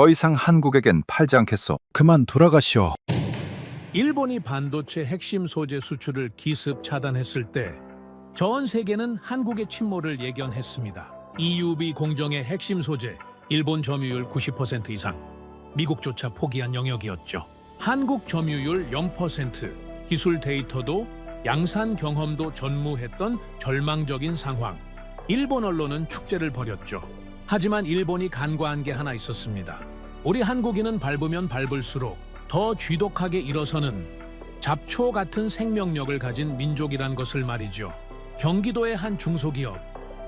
더 이상 한국에겐 팔지 않겠소. 그만 돌아가시오. 일본이 반도체 핵심 소재 수출을 기습 차단했을 때 전 세계는 한국의 침몰을 예견했습니다. EUV 공정의 핵심 소재, 일본 점유율 90% 이상, 미국조차 포기한 영역이었죠. 한국 점유율 0%, 기술 데이터도 양산 경험도 전무했던 절망적인 상황. 일본 언론은 축제를 벌였죠. 하지만 일본이 간과한 게 하나 있었습니다. 우리 한국인은 밟으면 밟을수록 더 쥐독하게 일어서는 잡초 같은 생명력을 가진 민족이란 것을 말이죠. 경기도의 한 중소기업,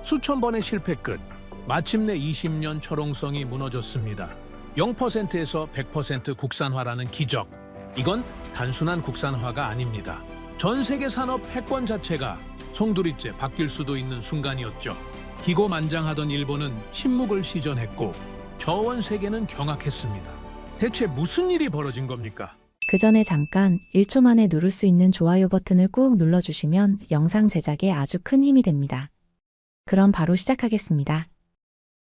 수천 번의 실패 끝, 마침내 20년 철옹성이 무너졌습니다. 0%에서 100% 국산화라는 기적. 이건 단순한 국산화가 아닙니다. 전 세계 산업 패권 자체가 송두리째 바뀔 수도 있는 순간이었죠. 기고만장하던 일본은 침묵을 시전했고 저원 세계는 경악했습니다. 대체 무슨 일이 벌어진 겁니까? 그 전에 잠깐 1초 만에 누를 수 있는 좋아요 버튼을 꾹 눌러주시면 영상 제작에 아주 큰 힘이 됩니다. 그럼 바로 시작하겠습니다.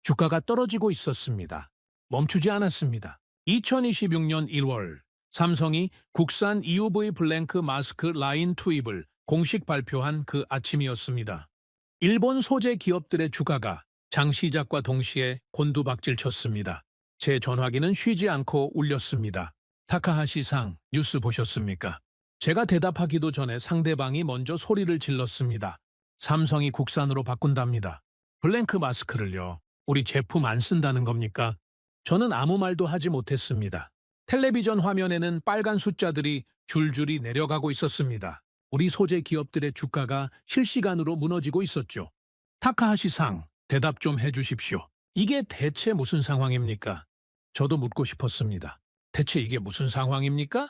주가가 떨어지고 있었습니다. 멈추지 않았습니다. 2026년 1월 삼성이 국산 EUV 블랭크 마스크 라인 투입을 공식 발표한 그 아침이었습니다. 일본 소재 기업들의 주가가 장 시작과 동시에 곤두박질 쳤습니다. 제 전화기는 쉬지 않고 울렸습니다. 타카하시 상 뉴스 보셨습니까? 제가 대답하기도 전에 상대방이 먼저 소리를 질렀습니다. 삼성이 국산으로 바꾼답니다. 블랭크 마스크를요. 우리 제품 안 쓴다는 겁니까? 저는 아무 말도 하지 못했습니다. 텔레비전 화면에는 빨간 숫자들이 줄줄이 내려가고 있었습니다. 우리 소재 기업들의 주가가 실시간으로 무너지고 있었죠. 타카하시 상, 대답 좀 해주십시오. 이게 대체 무슨 상황입니까? 저도 묻고 싶었습니다. 대체 이게 무슨 상황입니까?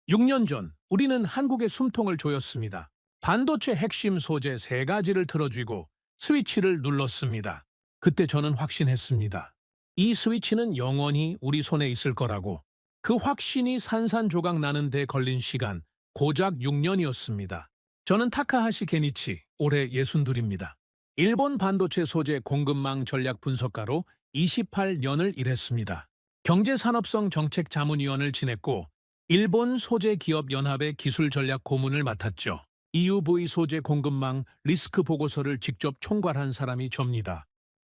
6년 전 우리는 한국의 숨통을 조였습니다. 반도체 핵심 소재 3가지를 틀어쥐고 스위치를 눌렀습니다. 그때 저는 확신했습니다. 이 스위치는 영원히 우리 손에 있을 거라고. 그 확신이 산산조각 나는 데 걸린 시간, 고작 6년이었습니다. 저는 타카하시 게니치, 올해 62입니다. 일본 반도체 소재 공급망 전략 분석가로 28년을 일했습니다. 경제산업성 정책자문위원을 지냈고 일본 소재기업연합의 기술전략 고문을 맡았죠. EUV 소재 공급망 리스크 보고서를 직접 총괄한 사람이 접니다.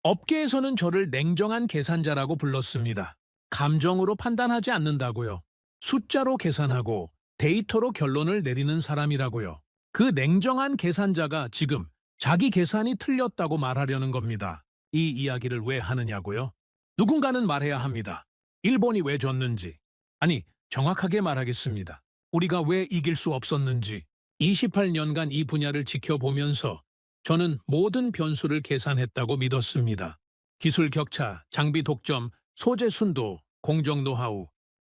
업계에서는 저를 냉정한 계산자라고 불렀습니다. 감정으로 판단하지 않는다고요. 숫자로 계산하고 데이터로 결론을 내리는 사람이라고요. 그 냉정한 계산자가 지금 자기 계산이 틀렸다고 말하려는 겁니다. 이 이야기를 왜 하느냐고요? 누군가는 말해야 합니다. 일본이 왜 졌는지. 아니, 정확하게 말하겠습니다. 우리가 왜 이길 수 없었는지. 28년간 이 분야를 지켜보면서 저는 모든 변수를 계산했다고 믿었습니다. 기술 격차, 장비 독점, 소재 순도, 공정 노하우,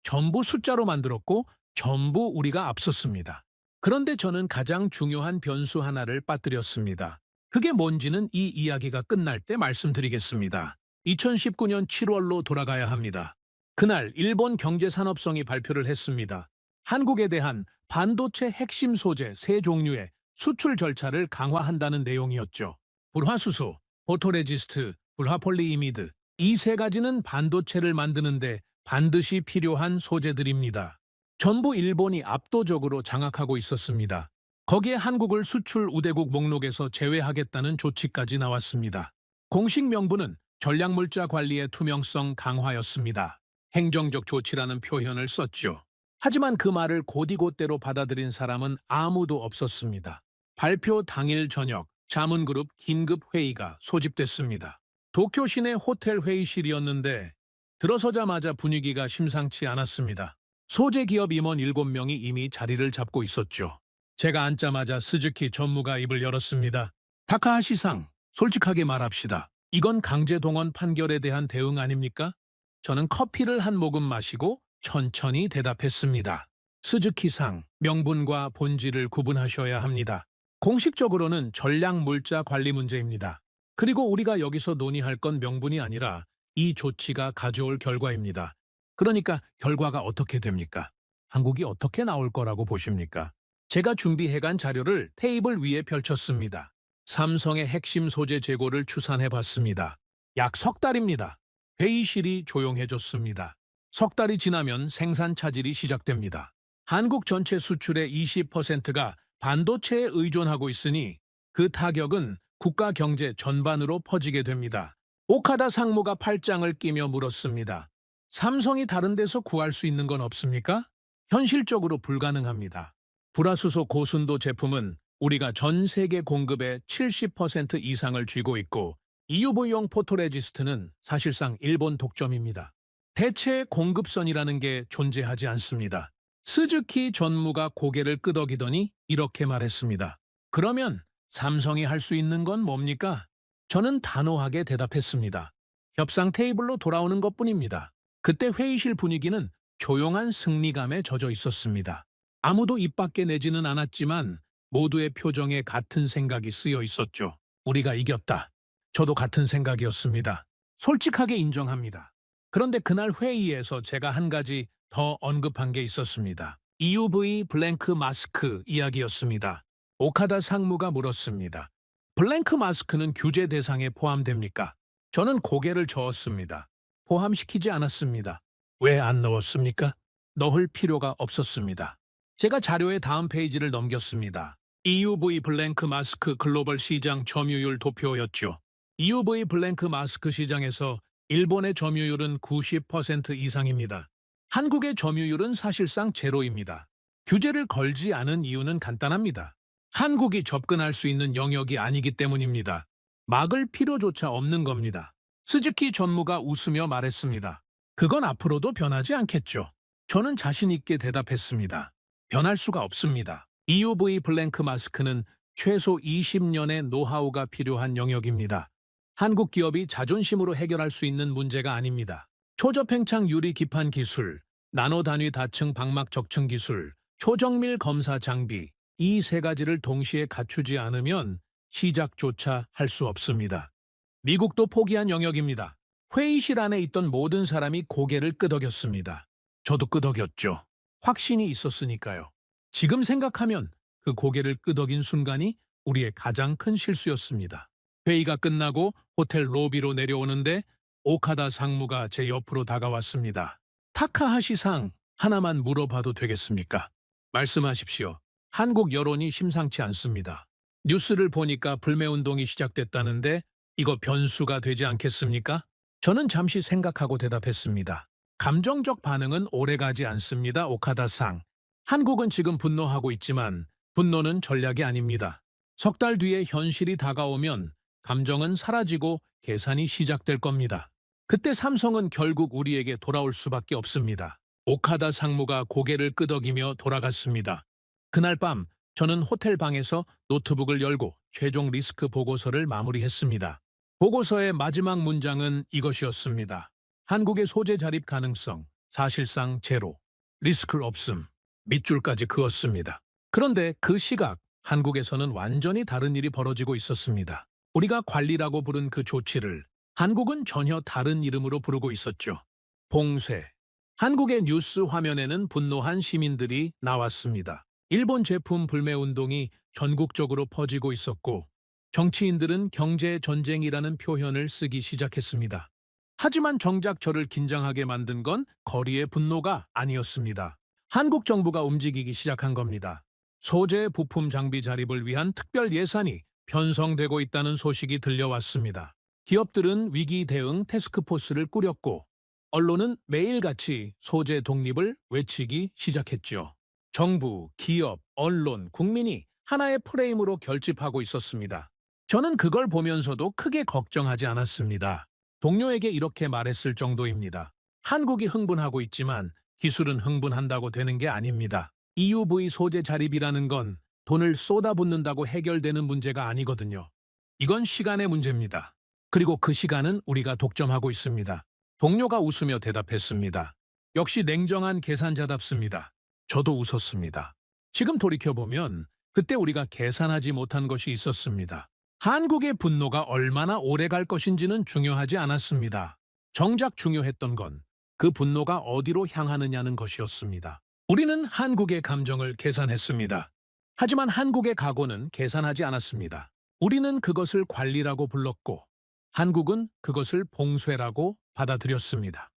전부 숫자로 만들었고 전부 우리가 앞섰습니다. 그런데 저는 가장 중요한 변수 하나를 빠뜨렸습니다. 그게 뭔지는 이 이야기가 끝날 때 말씀드리겠습니다. 2019년 7월로 돌아가야 합니다. 그날 일본 경제산업성이 발표를 했습니다. 한국에 대한 반도체 핵심 소재 3종류의 수출 절차를 강화한다는 내용이었죠. 불화수소, 포토레지스트, 불화폴리이미드, 이 3가지는 반도체를 만드는데 반드시 필요한 소재들입니다. 전부 일본이 압도적으로 장악하고 있었습니다. 거기에 한국을 수출 우대국 목록에서 제외하겠다는 조치까지 나왔습니다. 공식 명분은 전략물자 관리의 투명성 강화였습니다. 행정적 조치라는 표현을 썼죠. 하지만 그 말을 곧이곧대로 받아들인 사람은 아무도 없었습니다. 발표 당일 저녁, 자문그룹 긴급 회의가 소집됐습니다. 도쿄 시내 호텔 회의실이었는데 들어서자마자 분위기가 심상치 않았습니다. 소재 기업 임원 7명이 이미 자리를 잡고 있었죠. 제가 앉자마자 스즈키 전무가 입을 열었습니다. 타카하시-상, 솔직하게 말합시다. 이건 강제 동원 판결에 대한 대응 아닙니까? 저는 커피를 한 모금 마시고 천천히 대답했습니다. 스즈키-상, 명분과 본질을 구분하셔야 합니다. 공식적으로는 전략 물자 관리 문제입니다. 그리고 우리가 여기서 논의할 건 명분이 아니라 이 조치가 가져올 결과입니다. 그러니까 결과가 어떻게 됩니까? 한국이 어떻게 나올 거라고 보십니까? 제가 준비해간 자료를 테이블 위에 펼쳤습니다. 삼성의 핵심 소재 재고를 추산해봤습니다. 약 석 달입니다. 회의실이 조용해졌습니다. 석 달이 지나면 생산 차질이 시작됩니다. 한국 전체 수출의 20%가 반도체에 의존하고 있으니 그 타격은 국가 경제 전반으로 퍼지게 됩니다. 오카다 상무가 팔짱을 끼며 물었습니다. 삼성이 다른 데서 구할 수 있는 건 없습니까? 현실적으로 불가능합니다. 불화수소 고순도 제품은 우리가 전 세계 공급의 70% 이상을 쥐고 있고 EUV용 포토레지스트는 사실상 일본 독점입니다. 대체 공급선이라는 게 존재하지 않습니다. 스즈키 전무가 고개를 끄덕이더니 이렇게 말했습니다. 그러면 삼성이 할 수 있는 건 뭡니까? 저는 단호하게 대답했습니다. 협상 테이블로 돌아오는 것뿐입니다. 그때 회의실 분위기는 조용한 승리감에 젖어 있었습니다. 아무도 입 밖에 내지는 않았지만 모두의 표정에 같은 생각이 쓰여 있었죠. 우리가 이겼다. 저도 같은 생각이었습니다. 솔직하게 인정합니다. 그런데 그날 회의에서 제가 한 가지 더 언급한 게 있었습니다. EUV 블랭크 마스크 이야기였습니다. 오카다 상무가 물었습니다. 블랭크 마스크는 규제 대상에 포함됩니까? 저는 고개를 저었습니다. 포함시키지 않았습니다. 왜 안 넣었습니까? 넣을 필요가 없었습니다. 제가 자료의 다음 페이지를 넘겼습니다. EUV 블랭크 마스크 글로벌 시장 점유율 도표였죠. EUV 블랭크 마스크 시장에서 일본의 점유율은 90% 이상입니다. 한국의 점유율은 사실상 제로입니다. 규제를 걸지 않은 이유는 간단합니다. 한국이 접근할 수 있는 영역이 아니기 때문입니다. 막을 필요조차 없는 겁니다. 스즈키 전무가 웃으며 말했습니다. 그건 앞으로도 변하지 않겠죠. 저는 자신 있게 대답했습니다. 변할 수가 없습니다. EUV 블랭크 마스크는 최소 20년의 노하우가 필요한 영역입니다. 한국 기업이 자존심으로 해결할 수 있는 문제가 아닙니다. 초저팽창 유리 기판 기술, 나노 단위 다층 방막 적층 기술, 초정밀 검사 장비, 이 세 가지를 동시에 갖추지 않으면 시작조차 할 수 없습니다. 미국도 포기한 영역입니다. 회의실 안에 있던 모든 사람이 고개를 끄덕였습니다. 저도 끄덕였죠. 확신이 있었으니까요. 지금 생각하면 그 고개를 끄덕인 순간이 우리의 가장 큰 실수였습니다. 회의가 끝나고 호텔 로비로 내려오는데 오카다 상무가 제 옆으로 다가왔습니다. 타카하시-상, 하나만 물어봐도 되겠습니까? 말씀하십시오. 한국 여론이 심상치 않습니다. 뉴스를 보니까 불매운동이 시작됐다는데 이거 변수가 되지 않겠습니까? 저는 잠시 생각하고 대답했습니다. 감정적 반응은 오래가지 않습니다, 오카다-상. 한국은 지금 분노하고 있지만 분노는 전략이 아닙니다. 석 달 뒤에 현실이 다가오면 감정은 사라지고 계산이 시작될 겁니다. 그때 삼성은 결국 우리에게 돌아올 수밖에 없습니다. 오카다 상무가 고개를 끄덕이며 돌아갔습니다. 그날 밤 저는 호텔 방에서 노트북을 열고 최종 리스크 보고서를 마무리했습니다. 보고서의 마지막 문장은 이것이었습니다. 한국의 소재 자립 가능성, 사실상 제로. 리스크 없음. 밑줄까지 그었습니다. 그런데 그 시각, 한국에서는 완전히 다른 일이 벌어지고 있었습니다. 우리가 관리라고 부른 그 조치를 한국은 전혀 다른 이름으로 부르고 있었죠. 봉쇄. 한국의 뉴스 화면에는 분노한 시민들이 나왔습니다. 일본 제품 불매 운동이 전국적으로 퍼지고 있었고 정치인들은 경제 전쟁이라는 표현을 쓰기 시작했습니다. 하지만 정작 저를 긴장하게 만든 건 거리의 분노가 아니었습니다. 한국 정부가 움직이기 시작한 겁니다. 소재 부품 장비 자립을 위한 특별 예산이 편성되고 있다는 소식이 들려왔습니다. 기업들은 위기 대응 태스크포스를 꾸렸고 언론은 매일같이 소재 독립을 외치기 시작했죠. 정부, 기업, 언론, 국민이 하나의 프레임으로 결집하고 있었습니다. 저는 그걸 보면서도 크게 걱정하지 않았습니다. 동료에게 이렇게 말했을 정도입니다. 한국이 흥분하고 있지만 기술은 흥분한다고 되는 게 아닙니다. EUV 소재 자립이라는 건 돈을 쏟아붓는다고 해결되는 문제가 아니거든요. 이건 시간의 문제입니다. 그리고 그 시간은 우리가 독점하고 있습니다. 동료가 웃으며 대답했습니다. 역시 냉정한 계산자답습니다. 저도 웃었습니다. 지금 돌이켜보면 그때 우리가 계산하지 못한 것이 있었습니다. 한국의 분노가 얼마나 오래 갈 것인지는 중요하지 않았습니다. 정작 중요했던 건 그 분노가 어디로 향하느냐는 것이었습니다. 우리는 한국의 감정을 계산했습니다. 하지만 한국의 각오는 계산하지 않았습니다. 우리는 그것을 관리라고 불렀고 한국은 그것을 봉쇄라고 받아들였습니다.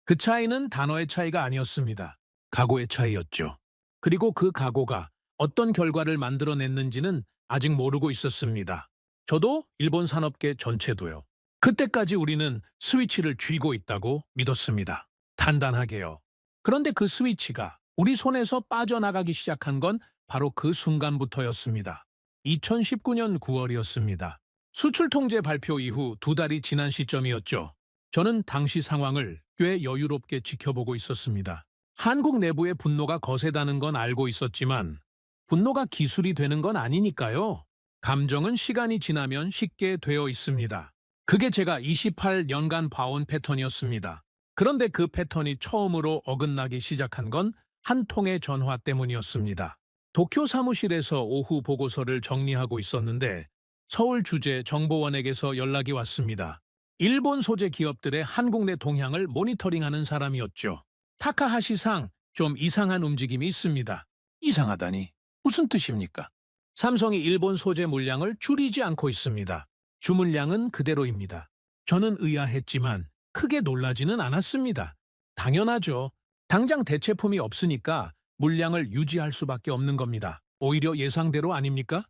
그 차이는 단어의 차이가 아니었습니다. 각오의 차이였죠. 그리고 그 각오가 어떤 결과를 만들어냈는지는 아직 모르고 있었습니다. 저도 일본 산업계 전체도요. 그때까지 우리는 스위치를 쥐고 있다고 믿었습니다. 단단하게요. 그런데 그 스위치가 우리 손에서 빠져나가기 시작한 건 바로 그 순간부터였습니다. 2019년 9월이었습니다. 수출 통제 발표 이후 2달이 지난 시점이었죠. 저는 당시 상황을 꽤 여유롭게 지켜보고 있었습니다. 한국 내부의 분노가 거세다는 건 알고 있었지만 분노가 기술이 되는 건 아니니까요. 감정은 시간이 지나면 쉽게 되어 있습니다. 그게 제가 28년간 봐온 패턴이었습니다. 그런데 그 패턴이 처음으로 어긋나기 시작한 건 한 통의 전화 때문이었습니다. 도쿄 사무실에서 오후 보고서를 정리하고 있었는데 서울 주재 정보원에게서 연락이 왔습니다. 일본 소재 기업들의 한국 내 동향을 모니터링하는 사람이었죠. 타카하시상, 좀 이상한 움직임이 있습니다. 이상하다니 무슨 뜻입니까? 삼성이 일본 소재 물량을 줄이지 않고 있습니다. 주물량은 그대로입니다. 저는 의아했지만 크게 놀라지는 않았습니다. 당연하죠. 당장 대체품이 없으니까 물량을 유지할 수밖에 없는 겁니다. 오히려 예상대로 아닙니까?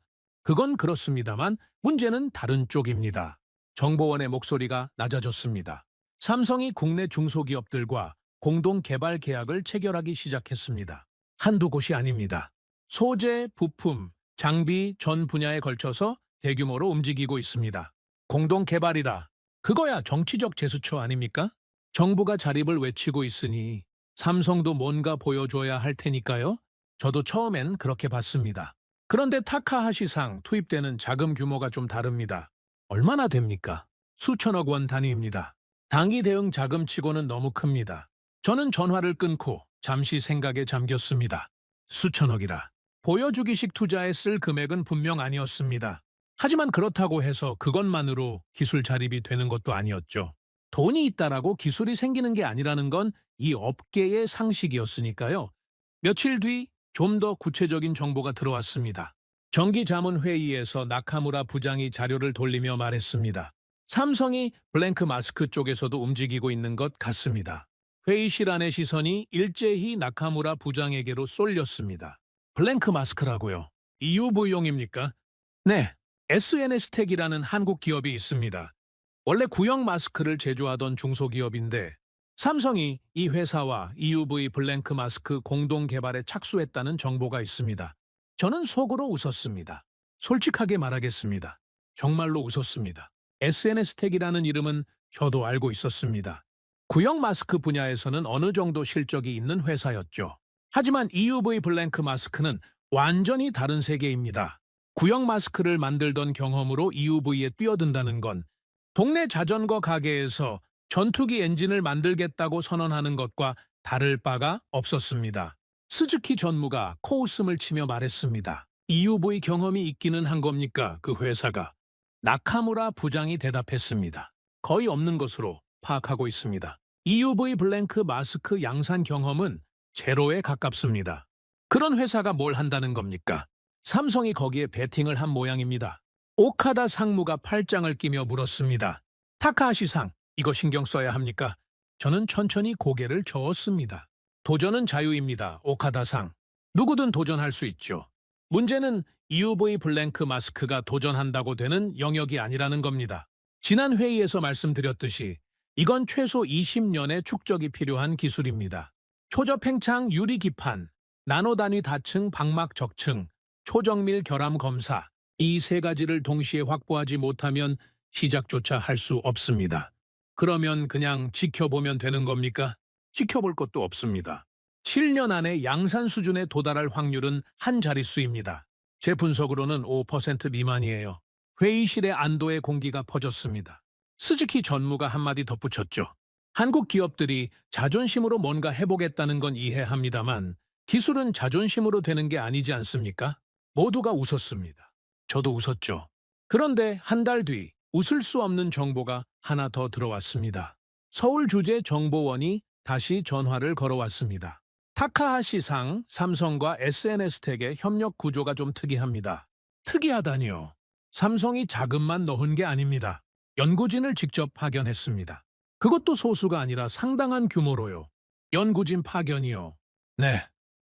그건 그렇습니다만 문제는 다른 쪽입니다. 정보원의 목소리가 낮아졌습니다. 삼성이 국내 중소기업들과 공동 개발 계약을 체결하기 시작했습니다. 한두 곳이 아닙니다. 소재, 부품, 장비 전 분야에 걸쳐서 대규모로 움직이고 있습니다. 공동 개발이라 그거야 정치적 제스처 아닙니까? 정부가 자립을 외치고 있으니 삼성도 뭔가 보여줘야 할 테니까요. 저도 처음엔 그렇게 봤습니다. 그런데 타카하시상 투입되는 자금 규모가 좀 다릅니다. 얼마나 됩니까? 수천억 원 단위입니다. 단기 대응 자금치고는 너무 큽니다. 저는 전화를 끊고 잠시 생각에 잠겼습니다. 수천억이라. 보여주기식 투자에 쓸 금액은 분명 아니었습니다. 하지만 그렇다고 해서 그것만으로 기술 자립이 되는 것도 아니었죠. 돈이 있다라고 기술이 생기는 게 아니라는 건 이 업계의 상식이었으니까요. 며칠 뒤 좀 더 구체적인 정보가 들어왔습니다. 정기자문회의에서 나카무라 부장이 자료를 돌리며 말했습니다. 삼성이 블랭크 마스크 쪽에서도 움직이고 있는 것 같습니다. 회의실 안의 시선이 일제히 나카무라 부장에게로 쏠렸습니다. 블랭크 마스크라고요? EUV용입니까? 네, SNS텍이라는 한국 기업이 있습니다. 원래 구형 마스크를 제조하던 중소기업인데 삼성이 이 회사와 EUV 블랭크 마스크 공동 개발에 착수했다는 정보가 있습니다. 저는 속으로 웃었습니다. 솔직하게 말하겠습니다. 정말로 웃었습니다. SNS텍이라는 이름은 저도 알고 있었습니다. 구형 마스크 분야에서는 어느 정도 실적이 있는 회사였죠. 하지만 EUV 블랭크 마스크는 완전히 다른 세계입니다. 구형 마스크를 만들던 경험으로 EUV에 뛰어든다는 건 동네 자전거 가게에서 전투기 엔진을 만들겠다고 선언하는 것과 다를 바가 없었습니다. 스즈키 전무가 코웃음을 치며 말했습니다. EUV 경험이 있기는 한 겁니까? 그 회사가. 나카무라 부장이 대답했습니다. 거의 없는 것으로 파악하고 있습니다. EUV 블랭크 마스크 양산 경험은 제로에 가깝습니다. 그런 회사가 뭘 한다는 겁니까? 삼성이 거기에 베팅을 한 모양입니다. 오카다 상무가 팔짱을 끼며 물었습니다. 타카하시상, 이거 신경 써야 합니까? 저는 천천히 고개를 저었습니다. 도전은 자유입니다, 오카다상. 누구든 도전할 수 있죠. 문제는 EUV 블랭크 마스크가 도전한다고 되는 영역이 아니라는 겁니다. 지난 회의에서 말씀드렸듯이 이건 최소 20년의 축적이 필요한 기술입니다. 초저팽창 유리 기판, 나노 단위 다층 방막 적층, 초정밀 결함 검사, 이 세 가지를 동시에 확보하지 못하면 시작조차 할 수 없습니다. 그러면 그냥 지켜보면 되는 겁니까? 지켜볼 것도 없습니다. 7년 안에 양산 수준에 도달할 확률은 한 자릿수입니다. 제 분석으로는 5% 미만이에요. 회의실의 안도의 공기가 퍼졌습니다. 스즈키 전무가 한마디 덧붙였죠. 한국 기업들이 자존심으로 뭔가 해보겠다는 건 이해합니다만 기술은 자존심으로 되는 게 아니지 않습니까? 모두가 웃었습니다. 저도 웃었죠. 그런데 한 달 뒤 웃을 수 없는 정보가 하나 더 들어왔습니다. 서울 주재 정보원이 다시 전화를 걸어왔습니다. 타카하시상 삼성과 SNS텍의 협력 구조가 좀 특이합니다. 특이하다니요. 삼성이 자금만 넣은 게 아닙니다. 연구진을 직접 파견했습니다. 그것도 소수가 아니라 상당한 규모로요. 연구진 파견이요. 네.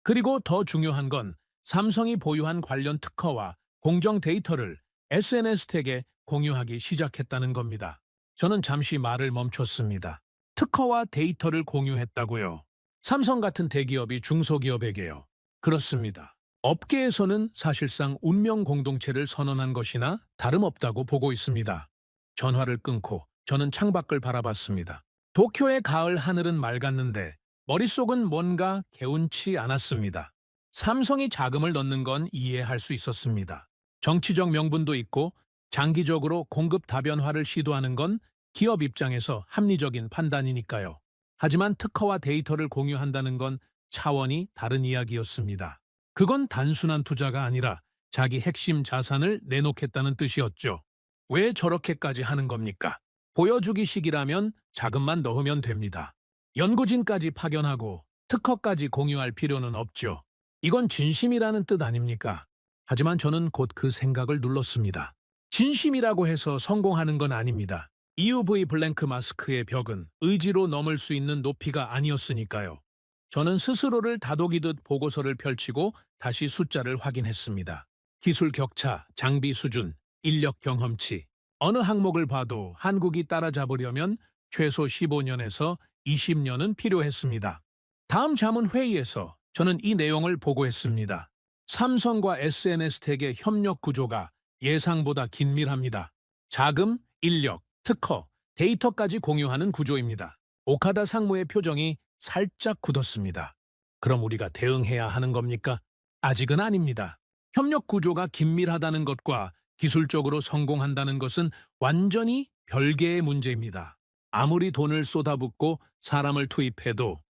그리고 더 중요한 건 삼성이 보유한 관련 특허와 공정 데이터를 SNS택에 공유하기 시작했다는 겁니다. 저는 잠시 말을 멈췄습니다. 특허와 데이터를 공유했다고요. 삼성 같은 대기업이 중소기업에게요. 그렇습니다. 업계에서는 사실상 운명 공동체를 선언한 것이나 다름없다고 보고 있습니다. 전화를 끊고 저는 창밖을 바라봤습니다. 도쿄의 가을 하늘은 맑았는데 머릿속은 뭔가 개운치 않았습니다. 삼성이 자금을 넣는 건 이해할 수 있었습니다. 정치적 명분도 있고 장기적으로 공급 다변화를 시도하는 건 기업 입장에서 합리적인 판단이니까요. 하지만 특허와 데이터를 공유한다는 건 차원이 다른 이야기였습니다. 그건 단순한 투자가 아니라 자기 핵심 자산을 내놓겠다는 뜻이었죠. 왜 저렇게까지 하는 겁니까? 보여주기식이라면 자금만 넣으면 됩니다. 연구진까지 파견하고 특허까지 공유할 필요는 없죠. 이건 진심이라는 뜻 아닙니까? 하지만 저는 곧 그 생각을 눌렀습니다. 진심이라고 해서 성공하는 건 아닙니다. EUV 블랭크 마스크의 벽은 의지로 넘을 수 있는 높이가 아니었으니까요. 저는 스스로를 다독이듯 보고서를 펼치고 다시 숫자를 확인했습니다. 기술 격차, 장비 수준, 인력 경험치. 어느 항목을 봐도 한국이 따라잡으려면 최소 15년에서 20년은 필요했습니다. 다음 자문회의에서 저는 이 내용을 보고했습니다. 삼성과 SNS택의 협력 구조가 예상보다 긴밀합니다. 자금, 인력, 특허, 데이터까지 공유하는 구조입니다. 오카다 상무의 표정이 살짝 굳었습니다. 그럼 우리가 대응해야 하는 겁니까? 아직은 아닙니다. 협력 구조가 긴밀하다는 것과 기술적으로 성공한다는 것은 완전히 별개의 문제입니다. 아무리 돈을 쏟아붓고 사람을 투입해도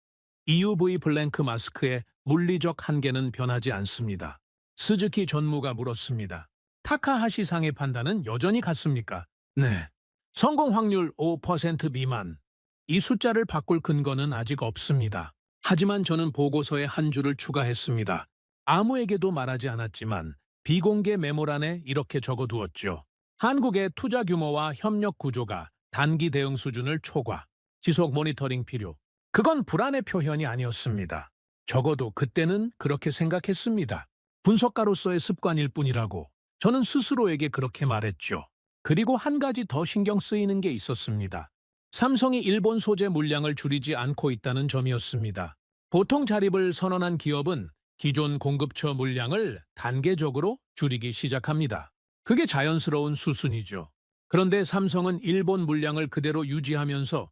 EUV 블랭크 마스크의 물리적 한계는 변하지 않습니다. 스즈키 전무가 물었습니다. 타카하시 상의 판단은 여전히 같습니까? 네. 성공 확률 5% 미만. 이 숫자를 바꿀 근거는 아직 없습니다. 하지만 저는 보고서에 한 줄을 추가했습니다. 아무에게도 말하지 않았지만 비공개 메모란에 이렇게 적어두었죠. 한국의 투자 규모와 협력 구조가 단기 대응 수준을 초과. 지속 모니터링 필요. 그건 불안의 표현이 아니었습니다. 적어도 그때는 그렇게 생각했습니다. 분석가로서의 습관일 뿐이라고 저는 스스로에게 그렇게 말했죠. 그리고 한 가지 더 신경 쓰이는 게 있었습니다. 삼성이 일본 소재 물량을 줄이지 않고 있다는 점이었습니다. 보통 자립을 선언한 기업은 기존 공급처 물량을 단계적으로 줄이기 시작합니다. 그게 자연스러운 수순이죠. 그런데 삼성은 일본 물량을 그대로 유지하면서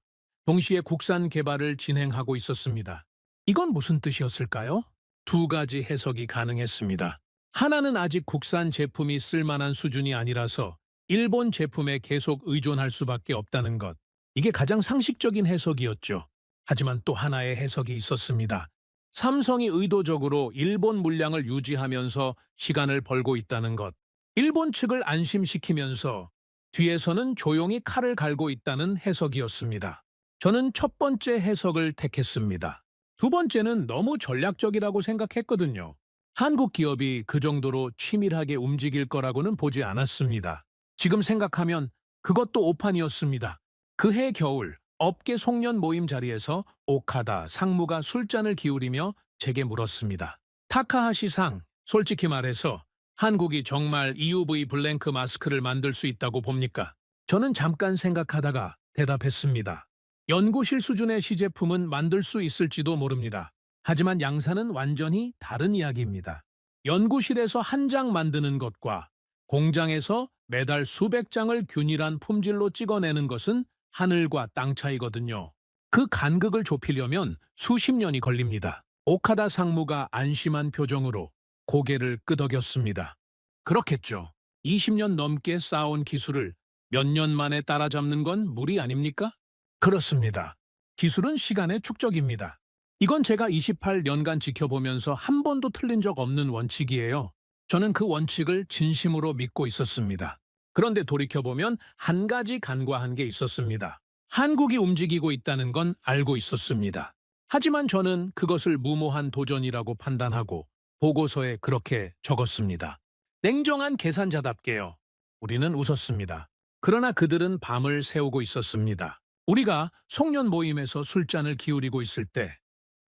동시에 국산 개발을 진행하고 있었습니다. 이건 무슨 뜻이었을까요? 두 가지 해석이 가능했습니다. 하나는 아직 국산 제품이 쓸만한 수준이 아니라서 일본 제품에 계속 의존할 수밖에 없다는 것. 이게 가장 상식적인 해석이었죠. 하지만 또 하나의 해석이 있었습니다. 삼성이 의도적으로 일본 물량을 유지하면서 시간을 벌고 있다는 것. 일본 측을 안심시키면서 뒤에서는 조용히 칼을 갈고 있다는 해석이었습니다. 저는 첫 번째 해석을 택했습니다. 두 번째는 너무 전략적이라고 생각했거든요. 한국 기업이 그 정도로 치밀하게 움직일 거라고는 보지 않았습니다. 지금 생각하면 그것도 오판이었습니다. 그해 겨울 업계 송년 모임 자리에서 오카다 상무가 술잔을 기울이며 제게 물었습니다. 타카하시 상, 솔직히 말해서 한국이 정말 EUV 블랭크 마스크를 만들 수 있다고 봅니까? 저는 잠깐 생각하다가 대답했습니다. 연구실 수준의 시제품은 만들 수 있을지도 모릅니다. 하지만 양산은 완전히 다른 이야기입니다. 연구실에서 한 장 만드는 것과 공장에서 매달 수백 장을 균일한 품질로 찍어내는 것은 하늘과 땅 차이거든요. 그 간극을 좁히려면 수십 년이 걸립니다. 오카다 상무가 안심한 표정으로 고개를 끄덕였습니다. 그렇겠죠. 20년 넘게 쌓아온 기술을 몇 년 만에 따라잡는 건 무리 아닙니까? 그렇습니다. 기술은 시간의 축적입니다. 이건 제가 28년간 지켜보면서 한 번도 틀린 적 없는 원칙이에요. 저는 그 원칙을 진심으로 믿고 있었습니다. 그런데 돌이켜보면 한 가지 간과한 게 있었습니다. 한국이 움직이고 있다는 건 알고 있었습니다. 하지만 저는 그것을 무모한 도전이라고 판단하고 보고서에 그렇게 적었습니다. 냉정한 계산자답게요. 우리는 웃었습니다. 그러나 그들은 밤을 새우고 있었습니다. 우리가 송년 모임에서 술잔을 기울이고 있을 때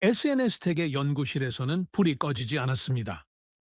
SNS텍의 연구실에서는 불이 꺼지지 않았습니다.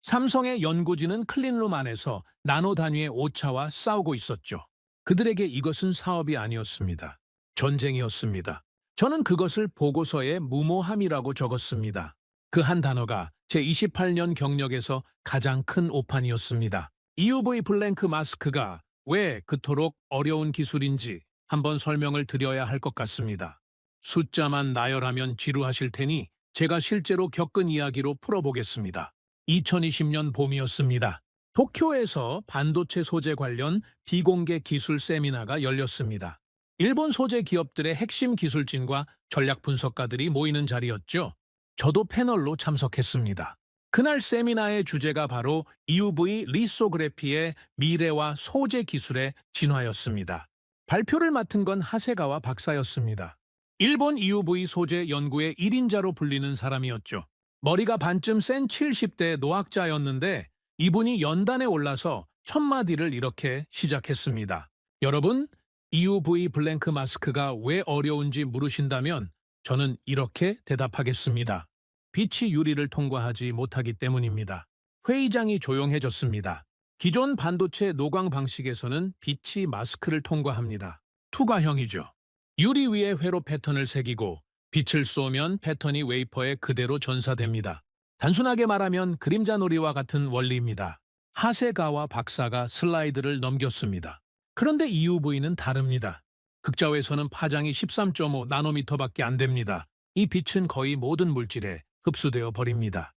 삼성의 연구진은 클린룸 안에서 나노 단위의 오차와 싸우고 있었죠. 그들에게 이것은 사업이 아니었습니다. 전쟁이었습니다. 저는 그것을 보고서에 무모함이라고 적었습니다. 그 한 단어가 제 28년 경력에서 가장 큰 오판이었습니다. EUV 블랭크 마스크가 왜 그토록 어려운 기술인지 한번 설명을 드려야 할 것 같습니다. 숫자만 나열하면 지루하실 테니 제가 실제로 겪은 이야기로 풀어보겠습니다. 2020년 봄이었습니다. 도쿄에서 반도체 소재 관련 비공개 기술 세미나가 열렸습니다. 일본 소재 기업들의 핵심 기술진과 전략 분석가들이 모이는 자리였죠. 저도 패널로 참석했습니다. 그날 세미나의 주제가 바로 EUV 리소그래피의 미래와 소재 기술의 진화였습니다. 발표를 맡은 건 하세가와 박사였습니다. 일본 EUV 소재 연구의 1인자로 불리는 사람이었죠. 머리가 반쯤 센 70대 노학자였는데 이분이 연단에 올라서 첫 마디를 이렇게 시작했습니다. 여러분, EUV 블랭크 마스크가 왜 어려운지 물으신다면 저는 이렇게 대답하겠습니다. 빛이 유리를 통과하지 못하기 때문입니다. 회의장이 조용해졌습니다. 기존 반도체 노광 방식에서는 빛이 마스크를 통과합니다. 투과형이죠. 유리 위에 회로 패턴을 새기고 빛을 쏘면 패턴이 웨이퍼에 그대로 전사됩니다. 단순하게 말하면 그림자 놀이와 같은 원리입니다. 하세가와 박사가 슬라이드를 넘겼습니다. 그런데 EUV는 다릅니다. 극자외선은 파장이 13.5 나노미터밖에 안 됩니다. 이 빛은 거의 모든 물질에 흡수되어 버립니다.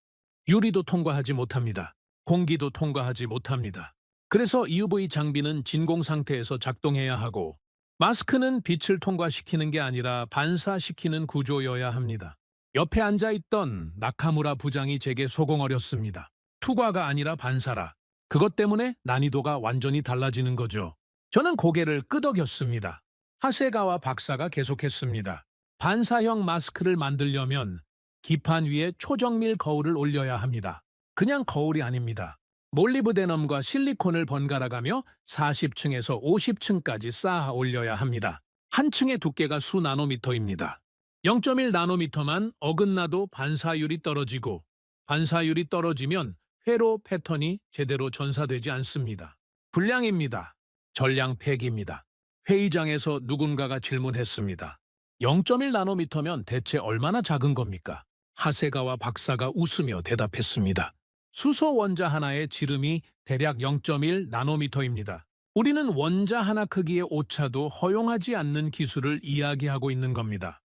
유리도 통과하지 못합니다. 공기도 통과하지 못합니다. 그래서 EUV 장비는 진공 상태에서 작동해야 하고 마스크는 빛을 통과시키는 게 아니라 반사시키는 구조여야 합니다. 옆에 앉아있던 나카무라 부장이 제게 소공어렸습니다. 투과가 아니라 반사라. 그것 때문에 난이도가 완전히 달라지는 거죠. 저는 고개를 끄덕였습니다. 하세가와 박사가 계속했습니다. 반사형 마스크를 만들려면 기판 위에 초정밀 거울을 올려야 합니다. 그냥 거울이 아닙니다. 몰리브데넘과 실리콘을 번갈아가며 40층에서 50층까지 쌓아 올려야 합니다. 한 층의 두께가 수 나노미터입니다. 0.1 나노미터만 어긋나도 반사율이 떨어지고 반사율이 떨어지면 회로 패턴이 제대로 전사되지 않습니다. 불량입니다. 전량 폐기입니다. 회의장에서 누군가가 질문했습니다. 0.1 나노미터면 대체 얼마나 작은 겁니까? 하세가와 박사가 웃으며 대답했습니다. 수소 원자 하나의 지름이 대략 0.1 나노미터입니다. 우리는 원자 하나 크기의 오차도 허용하지 않는 기술을 이야기하고 있는 겁니다.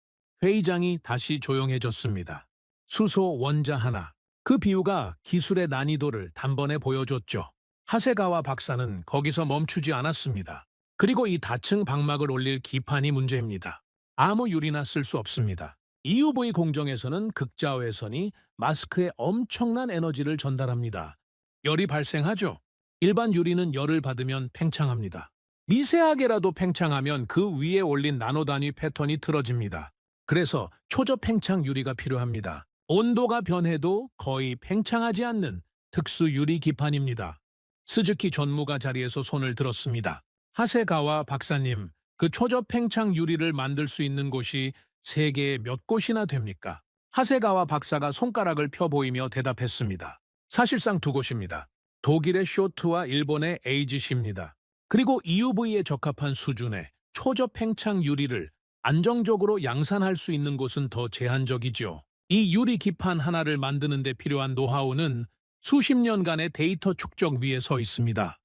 회의장이 다시 조용해졌습니다. 수소 원자 하나. 그 비유가 기술의 난이도를 단번에 보여줬죠. 하세가와 박사는 거기서 멈추지 않았습니다. 그리고 이 다층 방막을 올릴 기판이 문제입니다. 아무 유리나 쓸 수 없습니다. EUV 공정에서는 극자외선이 마스크에 엄청난 에너지를 전달합니다. 열이 발생하죠. 일반 유리는 열을 받으면 팽창합니다. 미세하게라도 팽창하면 그 위에 올린 나노 단위 패턴이 틀어집니다. 그래서 초저 팽창 유리가 필요합니다. 온도가 변해도 거의 팽창하지 않는 특수 유리 기판입니다. 스즈키 전무가 자리에서 손을 들었습니다. 하세가와 박사님, 그 초저 팽창 유리를 만들 수 있는 곳이 세계에 몇 곳이나 됩니까? 하세가와 박사가 손가락을 펴 보이며 대답했습니다. 사실상 두 곳입니다. 독일의 쇼트와 일본의 에이지시입니다. 그리고 EUV에 적합한 수준의 초저 팽창 유리를 안정적으로 양산할 수 있는 곳은 더 제한적이죠. 이 유리 기판 하나를 만드는 데 필요한 노하우는 수십 년간의 데이터 축적 위에 서 있습니다.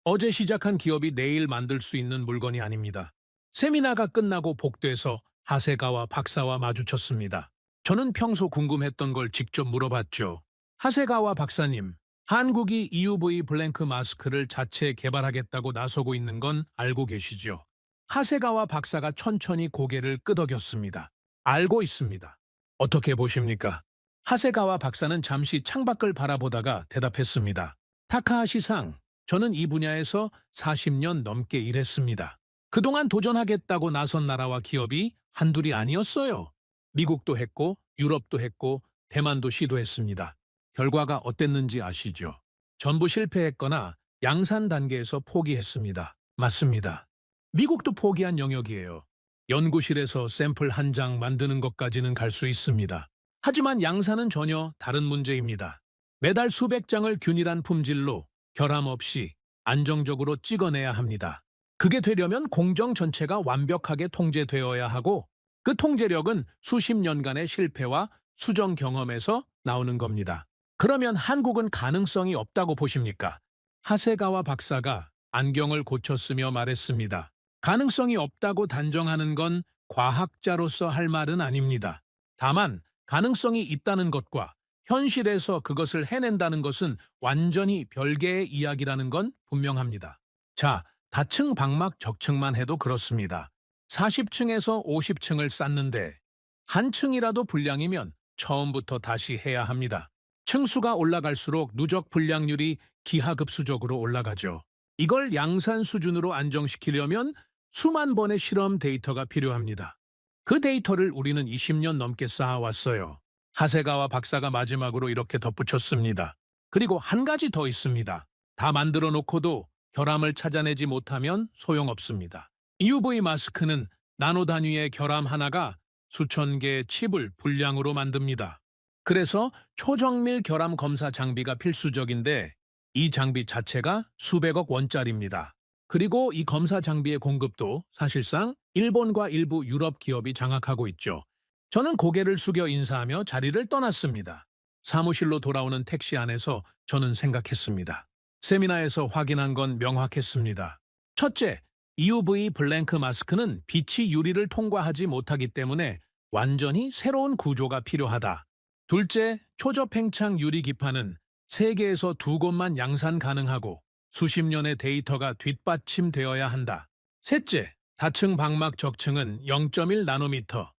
어제 시작한 기업이 내일 만들 수 있는 물건이 아닙니다. 세미나가 끝나고 복도에서 하세가와 박사와 마주쳤습니다. 저는 평소 궁금했던 걸 직접 물어봤죠. 하세가와 박사님, 한국이 EUV 블랭크 마스크를 자체 개발하겠다고 나서고 있는 건 알고 계시죠? 하세가와 박사가 천천히 고개를 끄덕였습니다. 알고 있습니다. 어떻게 보십니까? 하세가와 박사는 잠시 창밖을 바라보다가 대답했습니다. 타카하시상, 저는 이 분야에서 40년 넘게 일했습니다. 그동안 도전하겠다고 나선 나라와 기업이 한둘이 아니었어요. 미국도 했고 유럽도 했고 대만도 시도했습니다. 결과가 어땠는지 아시죠? 전부 실패했거나 양산 단계에서 포기했습니다. 맞습니다. 미국도 포기한 영역이에요. 연구실에서 샘플 한 장 만드는 것까지는 갈 수 있습니다. 하지만 양산은 전혀 다른 문제입니다. 매달 수백 장을 균일한 품질로 결함 없이 안정적으로 찍어내야 합니다. 그게 되려면 공정 전체가 완벽하게 통제되어야 하고 그 통제력은 수십 년간의 실패와 수정 경험에서 나오는 겁니다. 그러면 한국은 가능성이 없다고 보십니까? 하세가와 박사가 안경을 고쳤으며 말했습니다. 가능성이 없다고 단정하는 건 과학자로서 할 말은 아닙니다. 다만 가능성이 있다는 것과 현실에서 그것을 해낸다는 것은 완전히 별개의 이야기라는 건 분명합니다. 자, 다층 방막 적층만 해도 그렇습니다. 40층에서 50층을 쌓는데 한 층이라도 불량이면 처음부터 다시 해야 합니다. 층수가 올라갈수록 누적 불량률이 기하급수적으로 올라가죠. 이걸 양산 수준으로 안정시키려면 수만 번의 실험 데이터가 필요합니다. 그 데이터를 우리는 20년 넘게 쌓아왔어요. 하세가와 박사가 마지막으로 이렇게 덧붙였습니다. 그리고 한 가지 더 있습니다. 다 만들어 놓고도 결함을 찾아내지 못하면 소용없습니다. UV 마스크는 나노 단위의 결함 하나가 수천 개의 칩을 불량으로 만듭니다. 그래서 초정밀 결함 검사 장비가 필수적인데 이 장비 자체가 수백억 원짜리입니다. 그리고 이 검사 장비의 공급도 사실상 일본과 일부 유럽 기업이 장악하고 있죠. 저는 고개를 숙여 인사하며 자리를 떠났습니다. 사무실로 돌아오는 택시 안에서 저는 생각했습니다. 세미나에서 확인한 건 명확했습니다. 첫째, UV 블랭크 마스크는 빛이 유리를 통과하지 못하기 때문에 완전히 새로운 구조가 필요하다. 둘째, 초저팽창 유리 기판은 세계에서 2곳만 양산 가능하고 수십 년의 데이터가 뒷받침되어야 한다. 셋째, 다층 방막 적층은 0.1 나노미터,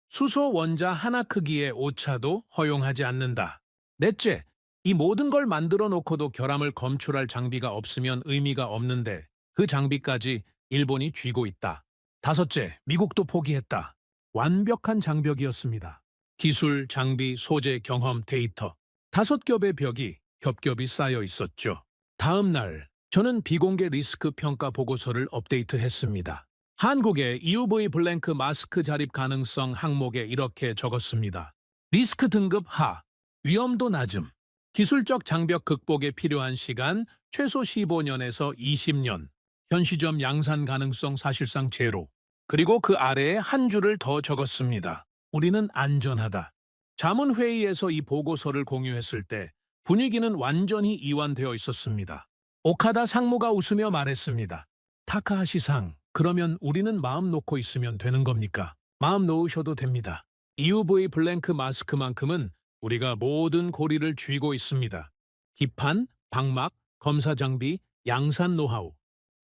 수소 원자 하나 크기의 오차도 허용하지 않는다. 넷째, 이 모든 걸 만들어 놓고도 결함을 검출할 장비가 없으면 의미가 없는데 그 장비까지 일본이 쥐고 있다. 다섯째, 미국도 포기했다. 완벽한 장벽이었습니다. 기술, 장비, 소재, 경험, 데이터. 5겹의 벽이 겹겹이 쌓여 있었죠. 다음 날, 저는 비공개 리스크 평가 보고서를 업데이트했습니다. 한국의 UV 블랭크 마스크 자립 가능성 항목에 이렇게 적었습니다. 리스크 등급 하, 위험도 낮음, 기술적 장벽 극복에 필요한 시간 최소 15년에서 20년, 현 시점 양산 가능성 사실상 제로, 그리고 그 아래에 한 줄을 더 적었습니다. 우리는 안전하다. 자문회의에서 이 보고서를 공유했을 때 분위기는 완전히 이완되어 있었습니다. 오카다 상무가 웃으며 말했습니다. 타카하시-상, 그러면 우리는 마음 놓고 있으면 되는 겁니까? 마음 놓으셔도 됩니다. UV 블랭크 마스크만큼은 우리가 모든 고리를 쥐고 있습니다. 기판, 방막, 검사 장비, 양산 노하우.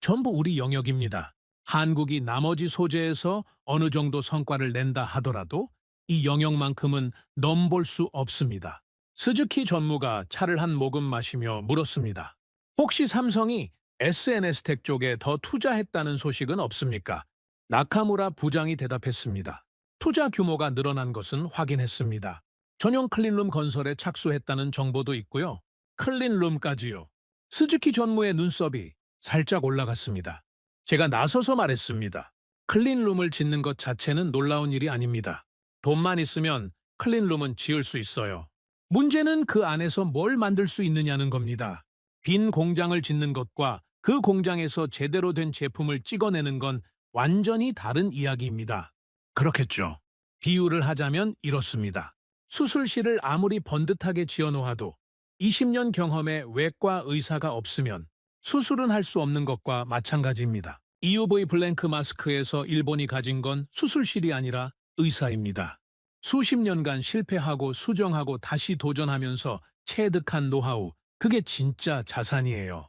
전부 우리 영역입니다. 한국이 나머지 소재에서 어느 정도 성과를 낸다 하더라도 이 영역만큼은 넘볼 수 없습니다. 스즈키 전무가 차를 한 모금 마시며 물었습니다. 혹시 삼성이 SNS텍 쪽에 더 투자했다는 소식은 없습니까? 나카무라 부장이 대답했습니다. 투자 규모가 늘어난 것은 확인했습니다. 전용 클린룸 건설에 착수했다는 정보도 있고요. 클린룸까지요. 스즈키 전무의 눈썹이 살짝 올라갔습니다. 제가 나서서 말했습니다. 클린룸을 짓는 것 자체는 놀라운 일이 아닙니다. 돈만 있으면 클린룸은 지을 수 있어요. 문제는 그 안에서 뭘 만들 수 있느냐는 겁니다. 빈 공장을 짓는 것과 그 공장에서 제대로 된 제품을 찍어내는 건 완전히 다른 이야기입니다. 그렇겠죠. 비유를 하자면 이렇습니다. 수술실을 아무리 번듯하게 지어놓아도 20년 경험의 외과 의사가 없으면 수술은 할 수 없는 것과 마찬가지입니다. UV 블랭크 마스크에서 일본이 가진 건 수술실이 아니라 의사입니다. 수십 년간 실패하고 수정하고 다시 도전하면서 체득한 노하우, 그게 진짜 자산이에요.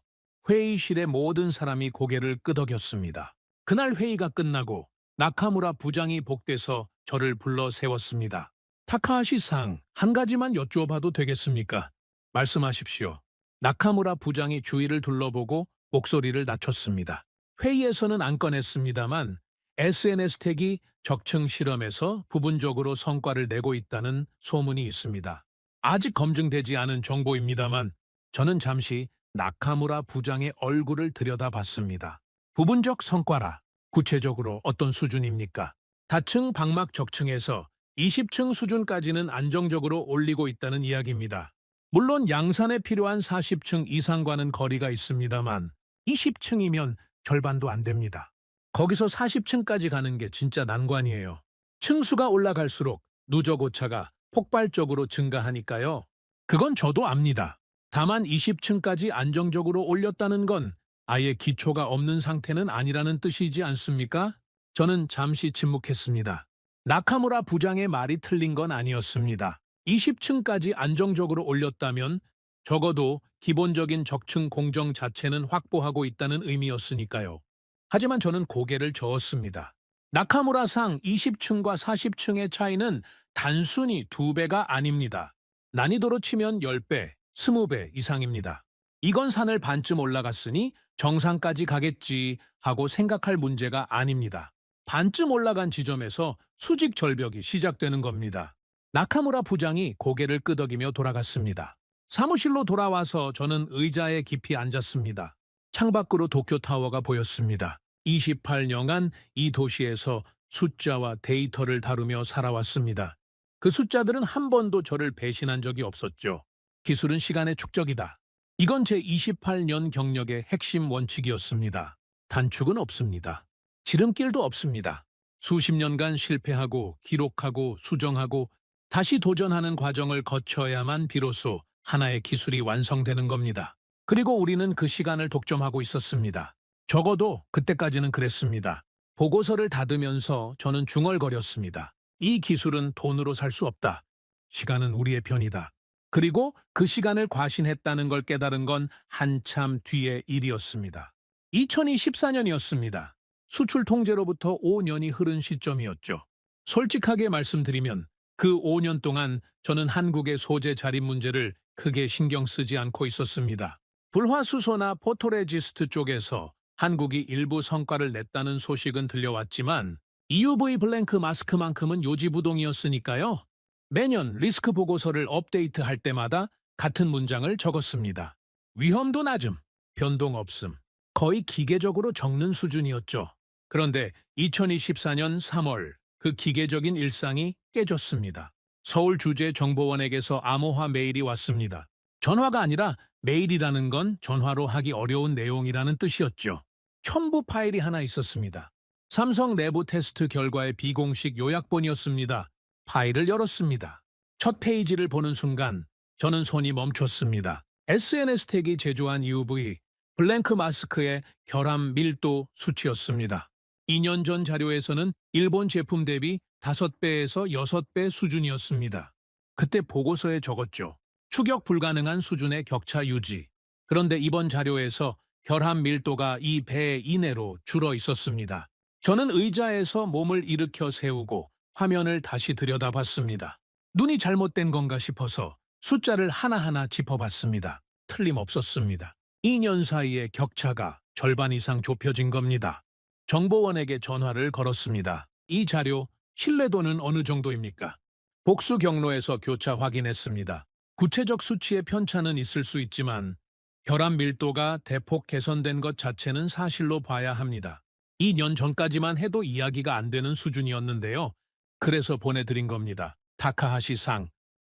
회의실의 모든 사람이 고개를 끄덕였습니다. 그날 회의가 끝나고 나카무라 부장이 복돼서 저를 불러 세웠습니다. 타카하시-상, 한 가지만 여쭈어봐도 되겠습니까? 말씀하십시오. 나카무라 부장이 주위를 둘러보고 목소리를 낮췄습니다. 회의에서는 안 꺼냈습니다만 SNS텍이 적층 실험에서 부분적으로 성과를 내고 있다는 소문이 있습니다. 아직 검증되지 않은 정보입니다만 저는 잠시 나카무라 부장의 얼굴을 들여다봤습니다. 부분적 성과라 구체적으로 어떤 수준입니까? 다층 방막 적층에서 20층 수준까지는 안정적으로 올리고 있다는 이야기입니다. 물론 양산에 필요한 40층 이상과는 거리가 있습니다만 20층이면 절반도 안 됩니다. 거기서 40층까지 가는 게 진짜 난관이에요. 층수가 올라갈수록 누적 오차가 폭발적으로 증가하니까요. 그건 저도 압니다. 다만 20층까지 안정적으로 올렸다는 건 아예 기초가 없는 상태는 아니라는 뜻이지 않습니까? 저는 잠시 침묵했습니다. 나카무라 부장의 말이 틀린 건 아니었습니다. 20층까지 안정적으로 올렸다면 적어도 기본적인 적층 공정 자체는 확보하고 있다는 의미였으니까요. 하지만 저는 고개를 저었습니다. 나카무라상 20층과 40층의 차이는 단순히 2배가 아닙니다. 난이도로 치면 10배, 20배 이상입니다. 이건 산을 반쯤 올라갔으니 정상까지 가겠지 하고 생각할 문제가 아닙니다. 반쯤 올라간 지점에서 수직 절벽이 시작되는 겁니다. 나카무라 부장이 고개를 끄덕이며 돌아갔습니다. 사무실로 돌아와서 저는 의자에 깊이 앉았습니다. 창밖으로 도쿄타워가 보였습니다. 28년간 이 도시에서 숫자와 데이터를 다루며 살아왔습니다. 그 숫자들은 한 번도 저를 배신한 적이 없었죠. 기술은 시간의 축적이다. 이건 제 28년 경력의 핵심 원칙이었습니다. 단축은 없습니다. 지름길도 없습니다. 수십 년간 실패하고 기록하고 수정하고 다시 도전하는 과정을 거쳐야만 비로소 하나의 기술이 완성되는 겁니다. 그리고 우리는 그 시간을 독점하고 있었습니다. 적어도 그때까지는 그랬습니다. 보고서를 닫으면서 저는 중얼거렸습니다. 이 기술은 돈으로 살 수 없다. 시간은 우리의 편이다. 그리고 그 시간을 과신했다는 걸 깨달은 건 한참 뒤의 일이었습니다. 2014년이었습니다. 수출 통제로부터 5년이 흐른 시점이었죠. 솔직하게 말씀드리면 그 5년 동안 저는 한국의 소재 자립 문제를 크게 신경 쓰지 않고 있었습니다. 불화수소나 포토레지스트 쪽에서 한국이 일부 성과를 냈다는 소식은 들려왔지만 EUV 블랭크 마스크만큼은 요지부동이었으니까요. 매년 리스크 보고서를 업데이트할 때마다 같은 문장을 적었습니다. 위험도 낮음, 변동 없음. 거의 기계적으로 적는 수준이었죠. 그런데 2024년 3월 그 기계적인 일상이 깨졌습니다. 서울주재정보원에게서 암호화 메일이 왔습니다. 전화가 아니라 메일이라는 건 전화로 하기 어려운 내용이라는 뜻이었죠. 첨부 파일이 하나 있었습니다. 삼성 내부 테스트 결과의 비공식 요약본이었습니다. 파일을 열었습니다. 첫 페이지를 보는 순간 저는 손이 멈췄습니다. SNS텍이 제조한 EUV 블랭크 마스크의 결함 밀도 수치였습니다. 2년 전 자료에서는 일본 제품 대비 5배에서 6배 수준이었습니다. 그때 보고서에 적었죠. 추격 불가능한 수준의 격차 유지. 그런데 이번 자료에서 결함 밀도가 2배 이내로 줄어 있었습니다. 저는 의자에서 몸을 일으켜 세우고 화면을 다시 들여다봤습니다. 눈이 잘못된 건가 싶어서 숫자를 하나하나 짚어봤습니다. 틀림없었습니다. 2년 사이에 격차가 절반 이상 좁혀진 겁니다. 정보원에게 전화를 걸었습니다. 이 자료 신뢰도는 어느 정도입니까? 복수 경로에서 교차 확인했습니다. 구체적 수치의 편차는 있을 수 있지만 결함 밀도가 대폭 개선된 것 자체는 사실로 봐야 합니다. 2년 전까지만 해도 이야기가 안 되는 수준이었는데요. 그래서 보내드린 겁니다. 타카하시-상,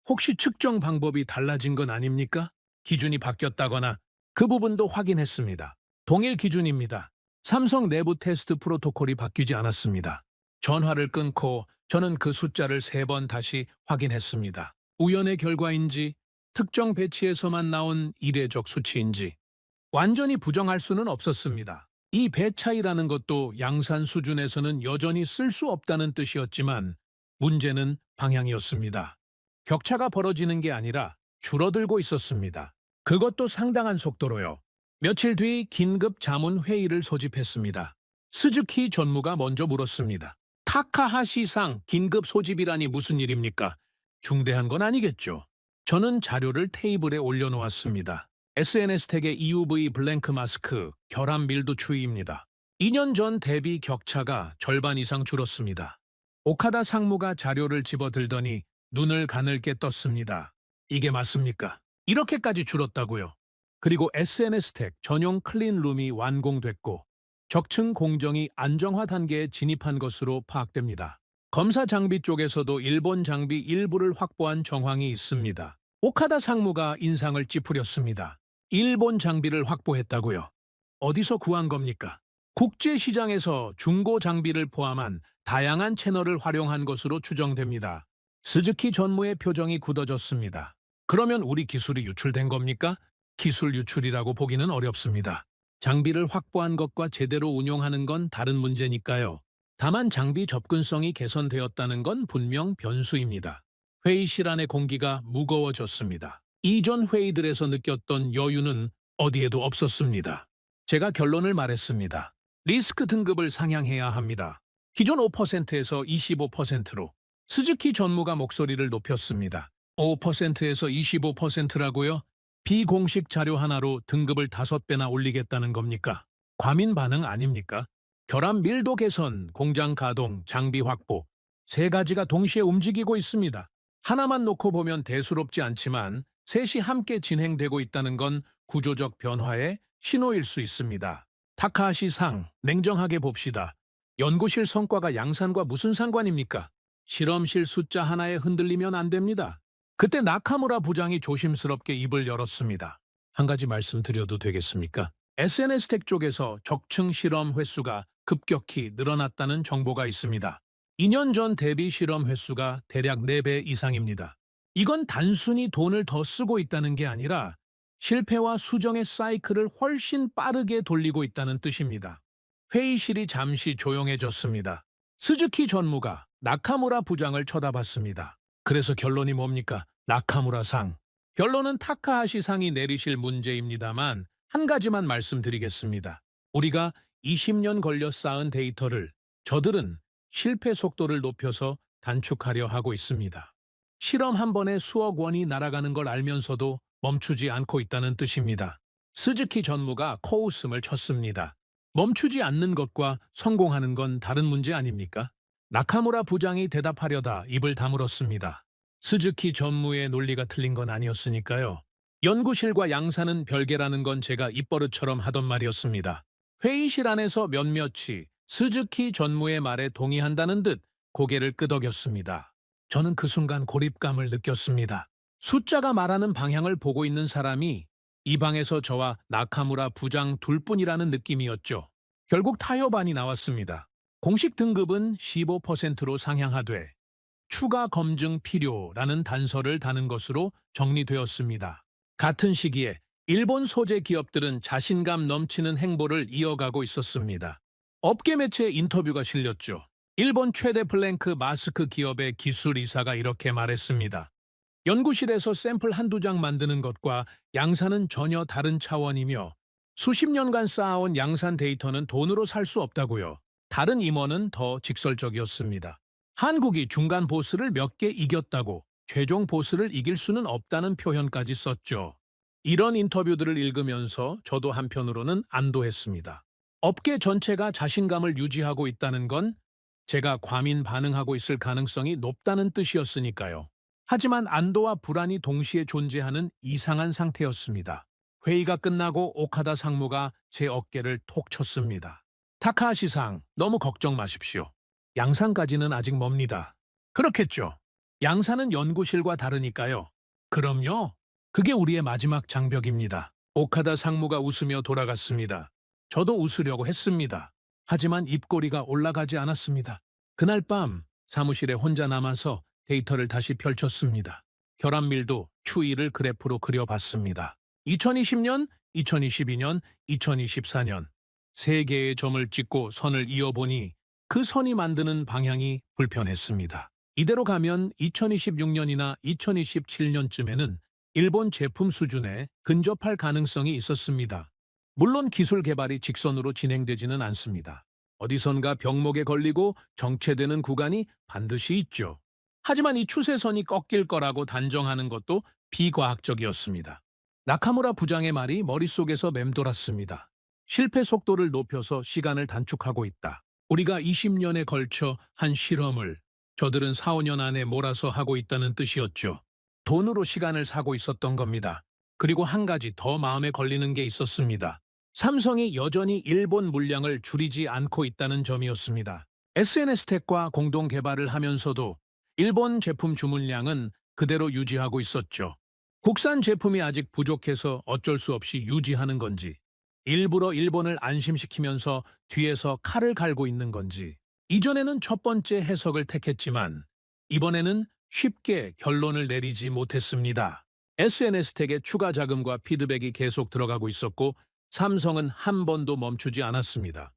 혹시 측정 방법이 달라진 건 아닙니까? 기준이 바뀌었다거나 그 부분도 확인했습니다. 동일 기준입니다. 삼성 내부 테스트 프로토콜이 바뀌지 않았습니다. 전화를 끊고 저는 그 숫자를 3번 다시 확인했습니다. 우연의 결과인지 특정 배치에서만 나온 이례적 수치인지 완전히 부정할 수는 없었습니다. 이 배 차이라는 것도 양산 수준에서는 여전히 쓸 수 없다는 뜻이었지만 문제는 방향이었습니다. 격차가 벌어지는 게 아니라 줄어들고 있었습니다. 그것도 상당한 속도로요. 며칠 뒤 긴급 자문 회의를 소집했습니다. 스즈키 전무가 먼저 물었습니다. 타카하시-상 긴급 소집이라니 무슨 일입니까? 중대한 건 아니겠죠. 저는 자료를 테이블에 올려놓았습니다. SNS텍의 EUV 블랭크 마스크 결함 밀도 추이입니다. 2년 전 대비 격차가 절반 이상 줄었습니다. 오카다 상무가 자료를 집어들더니 눈을 가늘게 떴습니다. 이게 맞습니까? 이렇게까지 줄었다고요. 그리고 SNS텍 전용 클린룸이 완공됐고 적층 공정이 안정화 단계에 진입한 것으로 파악됩니다. 검사 장비 쪽에서도 일본 장비 일부를 확보한 정황이 있습니다. 오카다 상무가 인상을 찌푸렸습니다. 일본 장비를 확보했다고요? 어디서 구한 겁니까? 국제시장에서 중고 장비를 포함한 다양한 채널을 활용한 것으로 추정됩니다. 스즈키 전무의 표정이 굳어졌습니다. 그러면 우리 기술이 유출된 겁니까? 기술 유출이라고 보기는 어렵습니다. 장비를 확보한 것과 제대로 운용하는 건 다른 문제니까요. 다만 장비 접근성이 개선되었다는 건 분명 변수입니다. 회의실 안의 공기가 무거워졌습니다. 이전 회의들에서 느꼈던 여유는 어디에도 없었습니다. 제가 결론을 말했습니다. 리스크 등급을 상향해야 합니다. 기존 5%에서 25%로. 스즈키 전무가 목소리를 높였습니다. 5%에서 25%라고요? 비공식 자료 하나로 등급을 5배나 올리겠다는 겁니까? 과민 반응 아닙니까? 결함 밀도 개선, 공장 가동, 장비 확보, 세 가지가 동시에 움직이고 있습니다. 하나만 놓고 보면 대수롭지 않지만 셋이 함께 진행되고 있다는 건 구조적 변화의 신호일 수 있습니다. 타카하시 상, 냉정하게 봅시다. 연구실 성과가 양산과 무슨 상관입니까? 실험실 숫자 하나에 흔들리면 안 됩니다. 그때 나카무라 부장이 조심스럽게 입을 열었습니다. 한 가지 말씀드려도 되겠습니까? SNS 텍 쪽에서 적층 실험 횟수가 급격히 늘어났다는 정보가 있습니다. 2년 전 대비 실험 횟수가 대략 4배 이상입니다. 이건 단순히 돈을 더 쓰고 있다는 게 아니라 실패와 수정의 사이클을 훨씬 빠르게 돌리고 있다는 뜻입니다. 회의실이 잠시 조용해졌습니다. 스즈키 전무가 나카무라 부장을 쳐다봤습니다. 그래서 결론이 뭡니까? 나카무라 상. 결론은 타카하시 상이 내리실 문제입니다만 한 가지만 말씀드리겠습니다. 우리가 20년 걸려 쌓은 데이터를 저들은 실패 속도를 높여서 단축하려 하고 있습니다. 실험 한 번에 수억 원이 날아가는 걸 알면서도 멈추지 않고 있다는 뜻입니다. 스즈키 전무가 코웃음을 쳤습니다. 멈추지 않는 것과 성공하는 건 다른 문제 아닙니까? 나카무라 부장이 대답하려다 입을 다물었습니다. 스즈키 전무의 논리가 틀린 건 아니었으니까요. 연구실과 양산은 별개라는 건 제가 입버릇처럼 하던 말이었습니다. 회의실 안에서 몇몇이 스즈키 전무의 말에 동의한다는 듯 고개를 끄덕였습니다. 저는 그 순간 고립감을 느꼈습니다. 숫자가 말하는 방향을 보고 있는 사람이 이 방에서 저와 나카무라 부장 둘뿐이라는 느낌이었죠. 결국 타협안이 나왔습니다. 공식 등급은 15%로 상향하되 추가 검증 필요라는 단서를 다는 것으로 정리되었습니다. 같은 시기에 일본 소재 기업들은 자신감 넘치는 행보를 이어가고 있었습니다. 업계 매체 인터뷰가 실렸죠. 일본 최대 플랭크 마스크 기업의 기술이사가 이렇게 말했습니다. 연구실에서 샘플 한두 장 만드는 것과 양산은 전혀 다른 차원이며 수십 년간 쌓아온 양산 데이터는 돈으로 살 수 없다고요. 다른 임원은 더 직설적이었습니다. 한국이 중간 보스를 몇 개 이겼다고 최종 보스를 이길 수는 없다는 표현까지 썼죠. 이런 인터뷰들을 읽으면서 저도 한편으로는 안도했습니다. 업계 전체가 자신감을 유지하고 있다는 건 제가 과민 반응하고 있을 가능성이 높다는 뜻이었으니까요. 하지만 안도와 불안이 동시에 존재하는 이상한 상태였습니다. 회의가 끝나고 오카다 상무가 제 어깨를 톡 쳤습니다. 타카하시 상, 너무 걱정 마십시오. 양산까지는 아직 멉니다. 그렇겠죠. 양산은 연구실과 다르니까요. 그럼요. 그게 우리의 마지막 장벽입니다. 오카다 상무가 웃으며 돌아갔습니다. 저도 웃으려고 했습니다. 하지만 입꼬리가 올라가지 않았습니다. 그날 밤 사무실에 혼자 남아서 데이터를 다시 펼쳤습니다. 결합밀도 추이를 그래프로 그려봤습니다. 2020년, 2022년, 2024년 세 개의 점을 찍고 선을 이어보니 그 선이 만드는 방향이 불편했습니다. 이대로 가면 2026년이나 2027년쯤에는 일본 제품 수준에 근접할 가능성이 있었습니다. 물론 기술 개발이 직선으로 진행되지는 않습니다. 어디선가 병목에 걸리고 정체되는 구간이 반드시 있죠. 하지만 이 추세선이 꺾일 거라고 단정하는 것도 비과학적이었습니다. 나카무라 부장의 말이 머릿속에서 맴돌았습니다. 실패 속도를 높여서 시간을 단축하고 있다. 우리가 20년에 걸쳐 한 실험을 저들은 4, 5년 안에 몰아서 하고 있다는 뜻이었죠. 돈으로 시간을 사고 있었던 겁니다. 그리고 한 가지 더 마음에 걸리는 게 있었습니다. 삼성이 여전히 일본 물량을 줄이지 않고 있다는 점이었습니다. SNS텍과 공동 개발을 하면서도 일본 제품 주문량은 그대로 유지하고 있었죠. 국산 제품이 아직 부족해서 어쩔 수 없이 유지하는 건지, 일부러 일본을 안심시키면서 뒤에서 칼을 갈고 있는 건지, 이전에는 첫 번째 해석을 택했지만 이번에는 쉽게 결론을 내리지 못했습니다. SNS텍의 추가 자금과 피드백이 계속 들어가고 있었고 삼성은 한 번도 멈추지 않았습니다.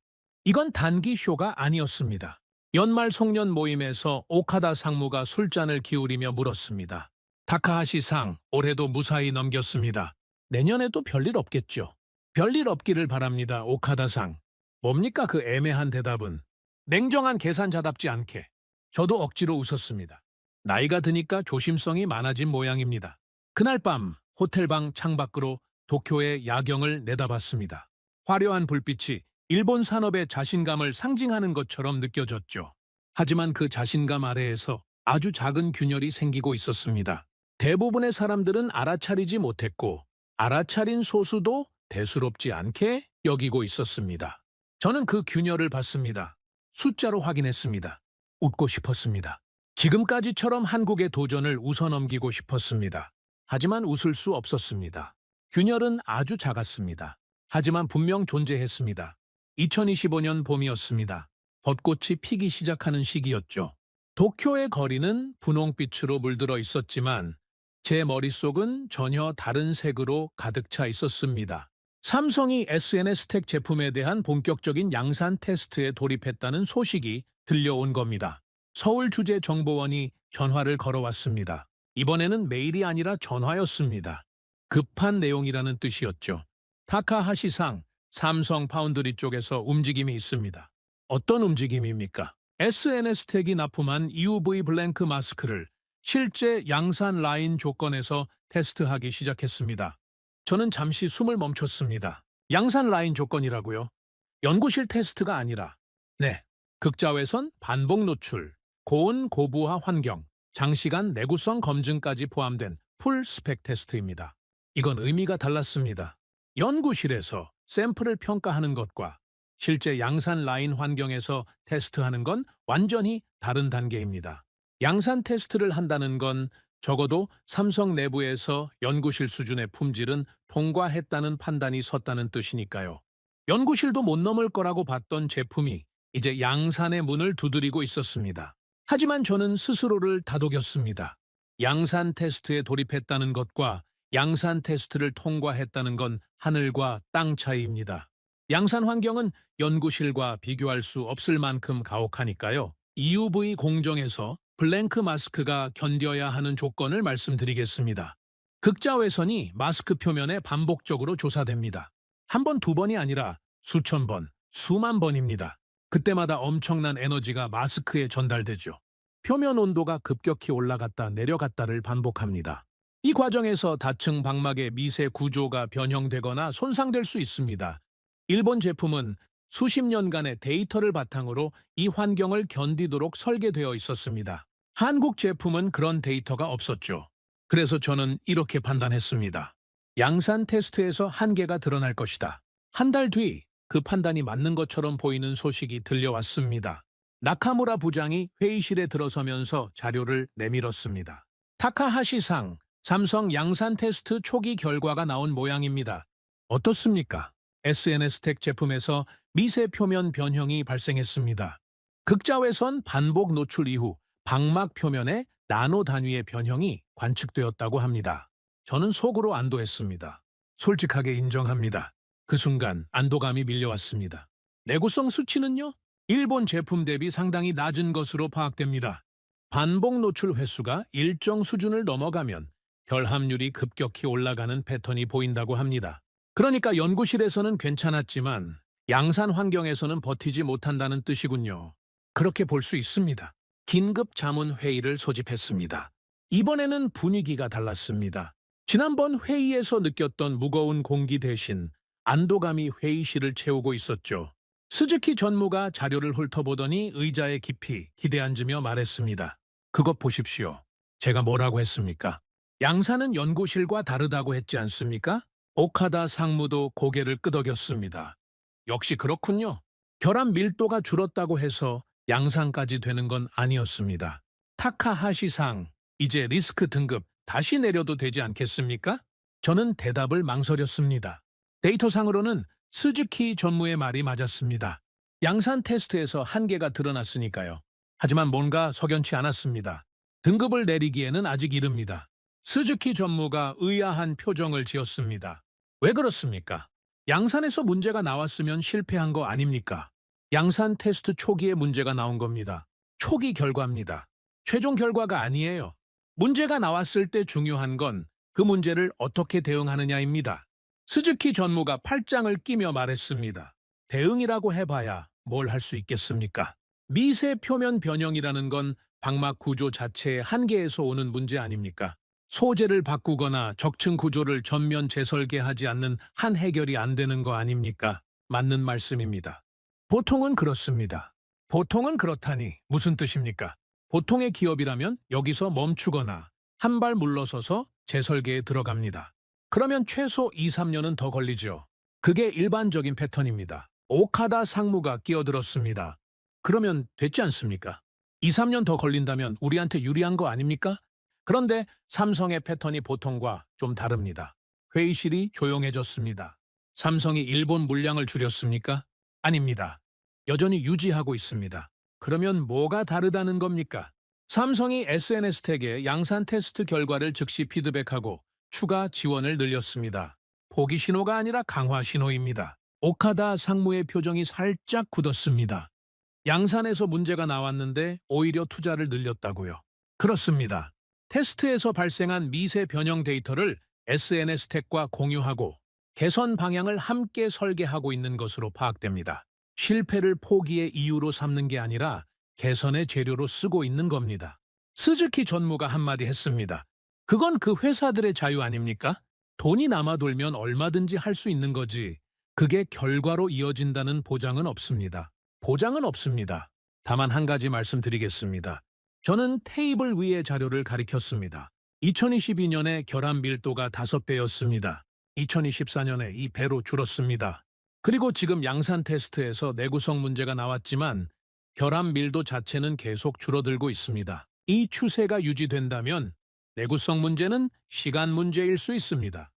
이건 단기 쇼가 아니었습니다. 연말 송년 모임에서 오카다 상무가 술잔을 기울이며 물었습니다. 타카하시 상, 올해도 무사히 넘겼습니다. 내년에도 별일 없겠죠. 별일 없기를 바랍니다, 오카다 상. 뭡니까 그 애매한 대답은. 냉정한 계산자답지 않게. 저도 억지로 웃었습니다. 나이가 드니까 조심성이 많아진 모양입니다. 그날 밤 호텔방 창밖으로 도쿄의 야경을 내다봤습니다. 화려한 불빛이 일본 산업의 자신감을 상징하는 것처럼 느껴졌죠. 하지만 그 자신감 아래에서 아주 작은 균열이 생기고 있었습니다. 대부분의 사람들은 알아차리지 못했고 알아차린 소수도 대수롭지 않게 여기고 있었습니다. 저는 그 균열을 봤습니다. 숫자로 확인했습니다. 웃고 싶었습니다. 지금까지처럼 한국의 도전을 웃어넘기고 싶었습니다. 하지만 웃을 수 없었습니다. 균열은 아주 작았습니다. 하지만 분명 존재했습니다. 2025년 봄이었습니다. 벚꽃이 피기 시작하는 시기였죠. 도쿄의 거리는 분홍빛으로 물들어 있었지만 제 머릿속은 전혀 다른 색으로 가득 차 있었습니다. 삼성이 SNS텍 제품에 대한 본격적인 양산 테스트에 돌입했다는 소식이 들려온 겁니다. 서울주재정보원이 전화를 걸어왔습니다. 이번에는 메일이 아니라 전화였습니다. 급한 내용이라는 뜻이었죠. 타카하시상, 삼성 파운드리 쪽에서 움직임이 있습니다. 어떤 움직임입니까? SNS텍이 납품한 EUV 블랭크 마스크를 실제 양산 라인 조건에서 테스트하기 시작했습니다. 저는 잠시 숨을 멈췄습니다. 양산 라인 조건이라고요? 연구실 테스트가 아니라. 네, 극자외선 반복 노출, 고온 고부하 환경, 장시간 내구성 검증까지 포함된 풀 스펙 테스트입니다. 이건 의미가 달랐습니다. 연구실에서 샘플을 평가하는 것과 실제 양산 라인 환경에서 테스트하는 건 완전히 다른 단계입니다. 양산 테스트를 한다는 건 적어도 삼성 내부에서 연구실 수준의 품질은 통과했다는 판단이 섰다는 뜻이니까요. 연구실도 못 넘을 거라고 봤던 제품이 이제 양산의 문을 두드리고 있었습니다. 하지만 저는 스스로를 다독였습니다. 양산 테스트에 돌입했다는 것과 양산 테스트를 통과했다는 건 하늘과 땅 차이입니다. 양산 환경은 연구실과 비교할 수 없을 만큼 가혹하니까요. EUV 공정에서 블랭크 마스크가 견뎌야 하는 조건을 말씀드리겠습니다. 극자외선이 마스크 표면에 반복적으로 조사됩니다. 한 번, 두 번이 아니라 수천 번, 수만 번입니다. 그때마다 엄청난 에너지가 마스크에 전달되죠. 표면 온도가 급격히 올라갔다 내려갔다를 반복합니다. 이 과정에서 다층 방막의 미세 구조가 변형되거나 손상될 수 있습니다. 일본 제품은 수십 년간의 데이터를 바탕으로 이 환경을 견디도록 설계되어 있었습니다. 한국 제품은 그런 데이터가 없었죠. 그래서 저는 이렇게 판단했습니다. 양산 테스트에서 한계가 드러날 것이다. 한 달 뒤 그 판단이 맞는 것처럼 보이는 소식이 들려왔습니다. 나카무라 부장이 회의실에 들어서면서 자료를 내밀었습니다. 타카하시상, 삼성 양산 테스트 초기 결과가 나온 모양입니다. 어떻습니까? SNS텍 제품에서 미세 표면 변형이 발생했습니다. 극자외선 반복 노출 이후 방막 표면에 나노 단위의 변형이 관측되었다고 합니다. 저는 속으로 안도했습니다. 솔직하게 인정합니다. 그 순간 안도감이 밀려왔습니다. 내구성 수치는요? 일본 제품 대비 상당히 낮은 것으로 파악됩니다. 반복 노출 횟수가 일정 수준을 넘어가면 결합률이 급격히 올라가는 패턴이 보인다고 합니다. 그러니까 연구실에서는 괜찮았지만 양산 환경에서는 버티지 못한다는 뜻이군요. 그렇게 볼 수 있습니다. 긴급 자문 회의를 소집했습니다. 이번에는 분위기가 달랐습니다. 지난번 회의에서 느꼈던 무거운 공기 대신 안도감이 회의실을 채우고 있었죠. 스즈키 전무가 자료를 훑어보더니 의자에 깊이 기대앉으며 말했습니다. 그것 보십시오. 제가 뭐라고 했습니까? 양산은 연구실과 다르다고 했지 않습니까? 오카다 상무도 고개를 끄덕였습니다. 역시 그렇군요. 결합 밀도가 줄었다고 해서 양산까지 되는 건 아니었습니다. 타카하시상, 이제 리스크 등급 다시 내려도 되지 않겠습니까? 저는 대답을 망설였습니다. 데이터상으로는 스즈키 전무의 말이 맞았습니다. 양산 테스트에서 한계가 드러났으니까요. 하지만 뭔가 석연치 않았습니다. 등급을 내리기에는 아직 이릅니다. 스즈키 전무가 의아한 표정을 지었습니다. 왜 그렇습니까? 양산에서 문제가 나왔으면 실패한 거 아닙니까? 양산 테스트 초기에 문제가 나온 겁니다. 초기 결과입니다. 최종 결과가 아니에요. 문제가 나왔을 때 중요한 건 그 문제를 어떻게 대응하느냐입니다. 스즈키 전무가 팔짱을 끼며 말했습니다. 대응이라고 해봐야 뭘 할 수 있겠습니까? 미세 표면 변형이라는 건 방막 구조 자체의 한계에서 오는 문제 아닙니까? 소재를 바꾸거나 적층 구조를 전면 재설계하지 않는 한 해결이 안 되는 거 아닙니까? 맞는 말씀입니다. 보통은 그렇습니다. 보통은 그렇다니 무슨 뜻입니까? 보통의 기업이라면 여기서 멈추거나 한 발 물러서서 재설계에 들어갑니다. 그러면 최소 2, 3년은 더 걸리죠. 그게 일반적인 패턴입니다. 오카다 상무가 끼어들었습니다. 그러면 됐지 않습니까? 2, 3년 더 걸린다면 우리한테 유리한 거 아닙니까? 그런데 삼성의 패턴이 보통과 좀 다릅니다. 회의실이 조용해졌습니다. 삼성이 일본 물량을 줄였습니까? 아닙니다. 여전히 유지하고 있습니다. 그러면 뭐가 다르다는 겁니까? 삼성이 SNS택에 양산 테스트 결과를 즉시 피드백하고 추가 지원을 늘렸습니다. 포기 신호가 아니라 강화 신호입니다. 오카다 상무의 표정이 살짝 굳었습니다. 양산에서 문제가 나왔는데 오히려 투자를 늘렸다고요. 그렇습니다. 테스트에서 발생한 미세 변형 데이터를 SNS택과 공유하고 개선 방향을 함께 설계하고 있는 것으로 파악됩니다. 실패를 포기의 이유로 삼는 게 아니라 개선의 재료로 쓰고 있는 겁니다. 스즈키 전무가 한마디 했습니다. 그건 그 회사들의 자유 아닙니까? 돈이 남아돌면 얼마든지 할 수 있는 거지. 그게 결과로 이어진다는 보장은 없습니다. 보장은 없습니다. 다만 한 가지 말씀드리겠습니다. 저는 테이블 위의 자료를 가리켰습니다. 2022년에 결함 밀도가 5배였습니다. 2024년에 이 배로 줄었습니다. 그리고 지금 양산 테스트에서 내구성 문제가 나왔지만 결함 밀도 자체는 계속 줄어들고 있습니다. 이 추세가 유지된다면 내구성 문제는 시간 문제일 수 있습니다.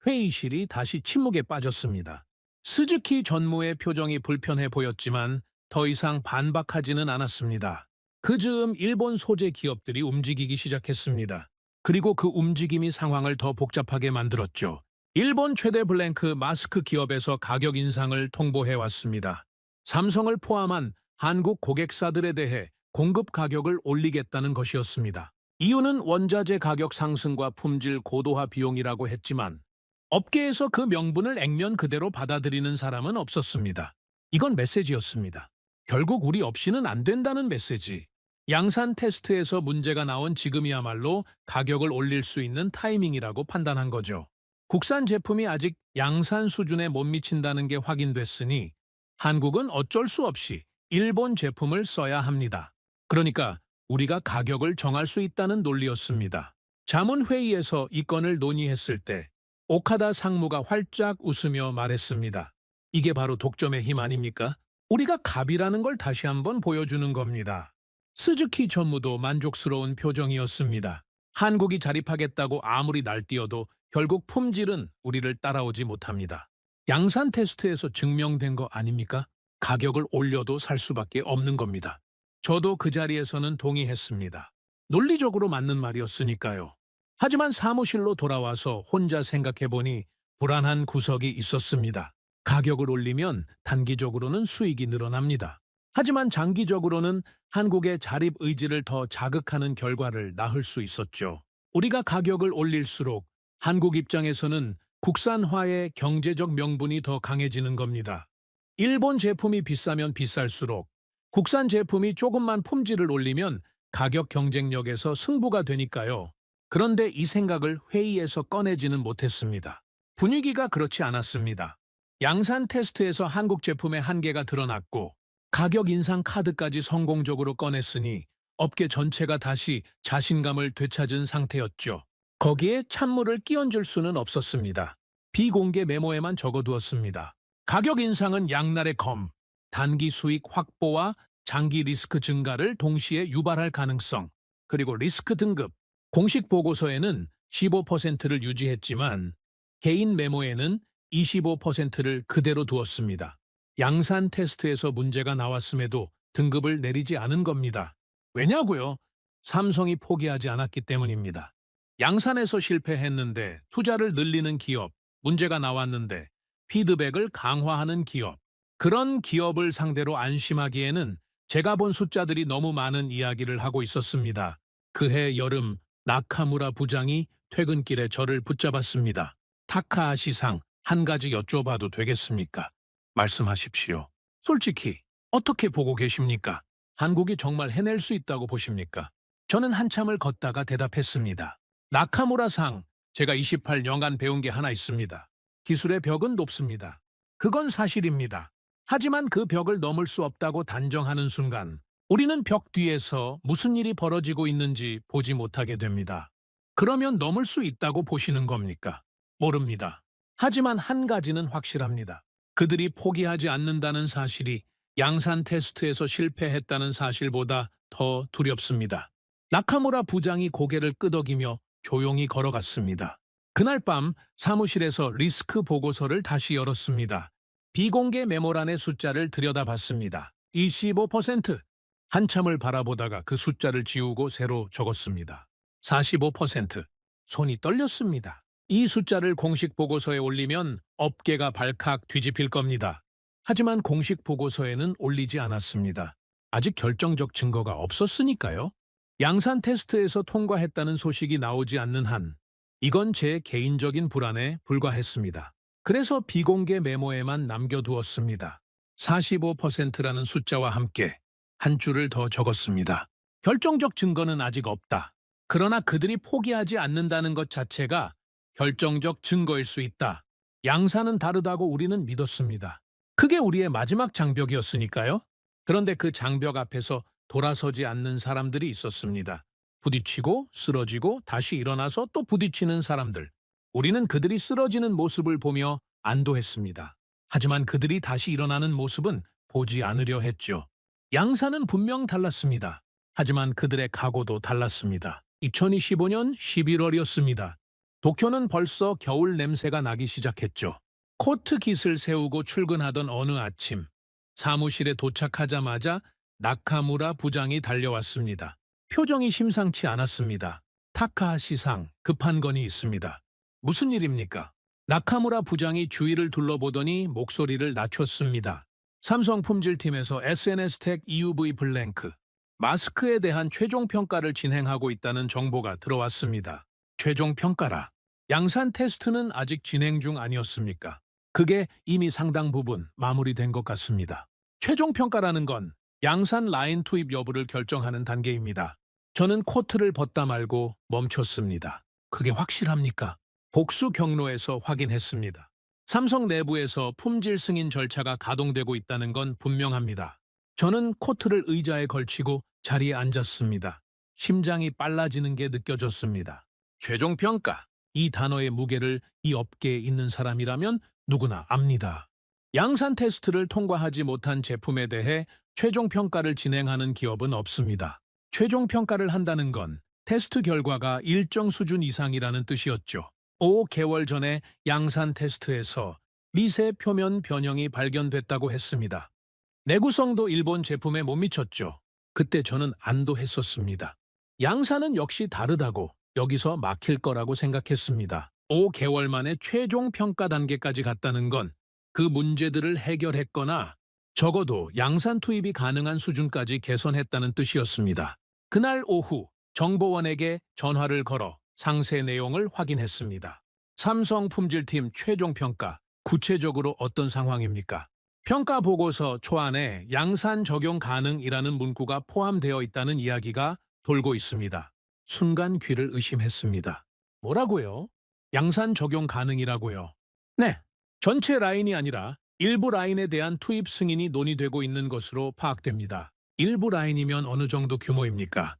회의실이 다시 침묵에 빠졌습니다. 스즈키 전무의 표정이 불편해 보였지만 더 이상 반박하지는 않았습니다. 그 즈음 일본 소재 기업들이 움직이기 시작했습니다. 그리고 그 움직임이 상황을 더 복잡하게 만들었죠. 일본 최대 블랭크 마스크 기업에서 가격 인상을 통보해왔습니다. 삼성을 포함한 한국 고객사들에 대해 공급 가격을 올리겠다는 것이었습니다. 이유는 원자재 가격 상승과 품질 고도화 비용이라고 했지만 업계에서 그 명분을 액면 그대로 받아들이는 사람은 없었습니다. 이건 메시지였습니다. 결국 우리 없이는 안 된다는 메시지. 양산 테스트에서 문제가 나온 지금이야말로 가격을 올릴 수 있는 타이밍이라고 판단한 거죠. 국산 제품이 아직 양산 수준에 못 미친다는 게 확인됐으니 한국은 어쩔 수 없이 일본 제품을 써야 합니다. 그러니까 우리가 가격을 정할 수 있다는 논리였습니다. 자문회의에서 이 건을 논의했을 때 오카다 상무가 활짝 웃으며 말했습니다. 이게 바로 독점의 힘 아닙니까? 우리가 갑이라는 걸 다시 한번 보여주는 겁니다. 스즈키 전무도 만족스러운 표정이었습니다. 한국이 자립하겠다고 아무리 날뛰어도 결국 품질은 우리를 따라오지 못합니다. 양산 테스트에서 증명된 거 아닙니까? 가격을 올려도 살 수밖에 없는 겁니다. 저도 그 자리에서는 동의했습니다. 논리적으로 맞는 말이었으니까요. 하지만 사무실로 돌아와서 혼자 생각해보니 불안한 구석이 있었습니다. 가격을 올리면 단기적으로는 수익이 늘어납니다. 하지만 장기적으로는 한국의 자립 의지를 더 자극하는 결과를 낳을 수 있었죠. 우리가 가격을 올릴수록 한국 입장에서는 국산화의 경제적 명분이 더 강해지는 겁니다. 일본 제품이 비싸면 비쌀수록 국산 제품이 조금만 품질을 올리면 가격 경쟁력에서 승부가 되니까요. 그런데 이 생각을 회의에서 꺼내지는 못했습니다. 분위기가 그렇지 않았습니다. 양산 테스트에서 한국 제품의 한계가 드러났고 가격 인상 카드까지 성공적으로 꺼냈으니 업계 전체가 다시 자신감을 되찾은 상태였죠. 거기에 찬물을 끼얹을 수는 없었습니다. 비공개 메모에만 적어두었습니다. 가격 인상은 양날의 검, 단기 수익 확보와 장기 리스크 증가를 동시에 유발할 가능성, 그리고 리스크 등급. 공식 보고서에는 15%를 유지했지만 개인 메모에는 25%를 그대로 두었습니다. 양산 테스트에서 문제가 나왔음에도 등급을 내리지 않은 겁니다. 왜냐고요? 삼성이 포기하지 않았기 때문입니다. 양산에서 실패했는데 투자를 늘리는 기업, 문제가 나왔는데 피드백을 강화하는 기업. 그런 기업을 상대로 안심하기에는 제가 본 숫자들이 너무 많은 이야기를 하고 있었습니다. 그해 여름 나카무라 부장이 퇴근길에 저를 붙잡았습니다. 타카하시상, 한 가지 여쭤봐도 되겠습니까? 말씀하십시오. 솔직히 어떻게 보고 계십니까? 한국이 정말 해낼 수 있다고 보십니까? 저는 한참을 걷다가 대답했습니다. 나카무라상, 제가 28년간 배운 게 하나 있습니다. 기술의 벽은 높습니다. 그건 사실입니다. 하지만 그 벽을 넘을 수 없다고 단정하는 순간 우리는 벽 뒤에서 무슨 일이 벌어지고 있는지 보지 못하게 됩니다. 그러면 넘을 수 있다고 보시는 겁니까? 모릅니다. 하지만 한 가지는 확실합니다. 그들이 포기하지 않는다는 사실이 양산 테스트에서 실패했다는 사실보다 더 두렵습니다. 나카무라 부장이 고개를 끄덕이며 조용히 걸어갔습니다. 그날 밤 사무실에서 리스크 보고서를 다시 열었습니다. 비공개 메모란의 숫자를 들여다봤습니다. 25%. 한참을 바라보다가 그 숫자를 지우고 새로 적었습니다. 45%. 손이 떨렸습니다. 이 숫자를 공식 보고서에 올리면 업계가 발칵 뒤집힐 겁니다. 하지만 공식 보고서에는 올리지 않았습니다. 아직 결정적 증거가 없었으니까요. 양산 테스트에서 통과했다는 소식이 나오지 않는 한 이건 제 개인적인 불안에 불과했습니다. 그래서 비공개 메모에만 남겨두었습니다. 45%라는 숫자와 함께 한 줄을 더 적었습니다. 결정적 증거는 아직 없다. 그러나 그들이 포기하지 않는다는 것 자체가 결정적 증거일 수 있다. 양산은 다르다고 우리는 믿었습니다. 그게 우리의 마지막 장벽이었으니까요. 그런데 그 장벽 앞에서 돌아서지 않는 사람들이 있었습니다. 부딪히고 쓰러지고 다시 일어나서 또 부딪히는 사람들. 우리는 그들이 쓰러지는 모습을 보며 안도했습니다. 하지만 그들이 다시 일어나는 모습은 보지 않으려 했죠. 양산은 분명 달랐습니다. 하지만 그들의 각오도 달랐습니다. 2025년 11월이었습니다. 도쿄는 벌써 겨울 냄새가 나기 시작했죠. 코트 깃을 세우고 출근하던 어느 아침, 사무실에 도착하자마자 나카무라 부장이 달려왔습니다. 표정이 심상치 않았습니다. 타카하시상, 급한 건이 있습니다. 무슨 일입니까? 나카무라 부장이 주위를 둘러보더니 목소리를 낮췄습니다. 삼성 품질팀에서 SNS 텍 EUV 블랭크, 마스크에 대한 최종 평가를 진행하고 있다는 정보가 들어왔습니다. 최종 평가라. 양산 테스트는 아직 진행 중 아니었습니까? 그게 이미 상당 부분 마무리된 것 같습니다. 최종 평가라는 건 양산 라인 투입 여부를 결정하는 단계입니다. 저는 코트를 벗다 말고 멈췄습니다. 그게 확실합니까? 복수 경로에서 확인했습니다. 삼성 내부에서 품질 승인 절차가 가동되고 있다는 건 분명합니다. 저는 코트를 의자에 걸치고 자리에 앉았습니다. 심장이 빨라지는 게 느껴졌습니다. 최종 평가. 이 단어의 무게를 이 업계에 있는 사람이라면 누구나 압니다. 양산 테스트를 통과하지 못한 제품에 대해 최종 평가를 진행하는 기업은 없습니다. 최종 평가를 한다는 건 테스트 결과가 일정 수준 이상이라는 뜻이었죠. 5개월 전에 양산 테스트에서 리세 표면 변형이 발견됐다고 했습니다. 내구성도 일본 제품에 못 미쳤죠. 그때 저는 안도했었습니다. 양산은 역시 다르다고 여기서 막힐 거라고 생각했습니다. 5개월 만에 최종 평가 단계까지 갔다는 건 그 문제들을 해결했거나 적어도 양산 투입이 가능한 수준까지 개선했다는 뜻이었습니다. 그날 오후 정보원에게 전화를 걸어 상세 내용을 확인했습니다. 삼성 품질팀 최종 평가, 구체적으로 어떤 상황입니까? 평가 보고서 초안에 양산 적용 가능이라는 문구가 포함되어 있다는 이야기가 돌고 있습니다. 순간 귀를 의심했습니다. 뭐라고요? 양산 적용 가능이라고요? 네, 전체 라인이 아니라 일부 라인에 대한 투입 승인이 논의되고 있는 것으로 파악됩니다. 일부 라인이면 어느 정도 규모입니까?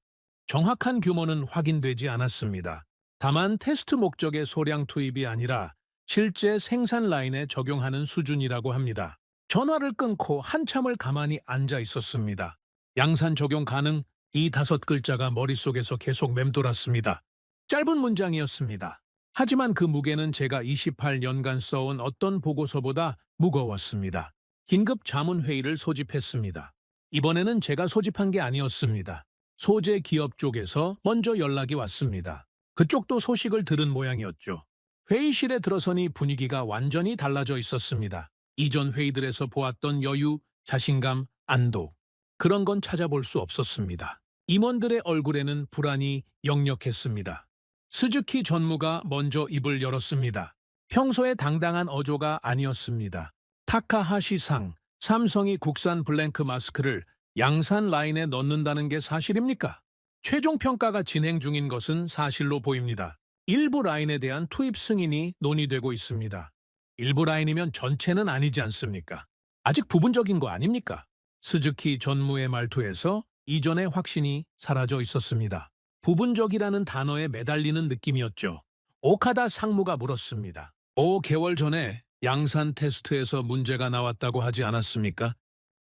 정확한 규모는 확인되지 않았습니다. 다만 테스트 목적의 소량 투입이 아니라 실제 생산 라인에 적용하는 수준이라고 합니다. 전화를 끊고 한참을 가만히 앉아 있었습니다. 양산 적용 가능 이 5글자가 머릿속에서 계속 맴돌았습니다. 짧은 문장이었습니다. 하지만 그 무게는 제가 28년간 써온 어떤 보고서보다 무거웠습니다. 긴급 자문회의를 소집했습니다. 이번에는 제가 소집한 게 아니었습니다. 소재 기업 쪽에서 먼저 연락이 왔습니다. 그쪽도 소식을 들은 모양이었죠. 회의실에 들어서니 분위기가 완전히 달라져 있었습니다. 이전 회의들에서 보았던 여유, 자신감, 안도. 그런 건 찾아볼 수 없었습니다. 임원들의 얼굴에는 불안이 역력했습니다. 스즈키 전무가 먼저 입을 열었습니다. 평소에 당당한 어조가 아니었습니다. 타카하시상, 삼성이 국산 블랭크 마스크를 양산 라인에 넣는다는 게 사실입니까? 최종 평가가 진행 중인 것은 사실로 보입니다. 일부 라인에 대한 투입 승인이 논의되고 있습니다. 일부 라인이면 전체는 아니지 않습니까? 아직 부분적인 거 아닙니까? 스즈키 전무의 말투에서 이전의 확신이 사라져 있었습니다. 부분적이라는 단어에 매달리는 느낌이었죠. 오카다 상무가 물었습니다. 5개월 전에 양산 테스트에서 문제가 나왔다고 하지 않았습니까?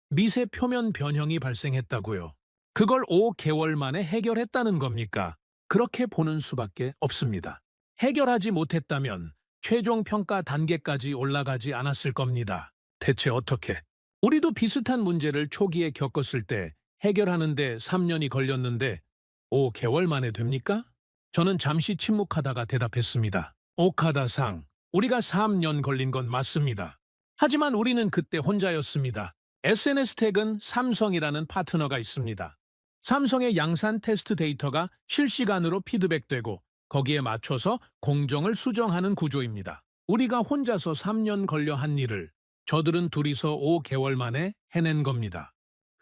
미세 표면 변형이 발생했다고요. 그걸 5개월 만에 해결했다는 겁니까? 그렇게 보는 수밖에 없습니다. 해결하지 못했다면 최종 평가 단계까지 올라가지 않았을 겁니다. 대체 어떻게? 우리도 비슷한 문제를 초기에 겪었을 때 해결하는데 3년이 걸렸는데 5개월 만에 됩니까? 저는 잠시 침묵하다가 대답했습니다. 오카다-상, 우리가 3년 걸린 건 맞습니다. 하지만 우리는 그때 혼자였습니다. SNS 텍은 삼성이라는 파트너가 있습니다. 삼성의 양산 테스트 데이터가 실시간으로 피드백되고 거기에 맞춰서 공정을 수정하는 구조입니다. 우리가 혼자서 3년 걸려 한 일을 저들은 둘이서 5개월 만에 해낸 겁니다.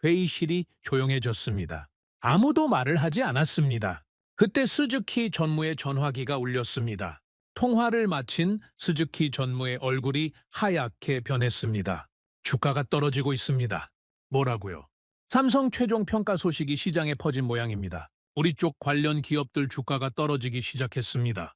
회의실이 조용해졌습니다. 아무도 말을 하지 않았습니다. 그때 스즈키 전무의 전화기가 울렸습니다. 통화를 마친 스즈키 전무의 얼굴이 하얗게 변했습니다. 주가가 떨어지고 있습니다. 뭐라고요? 삼성 최종 평가 소식이 시장에 퍼진 모양입니다. 우리 쪽 관련 기업들 주가가 떨어지기 시작했습니다.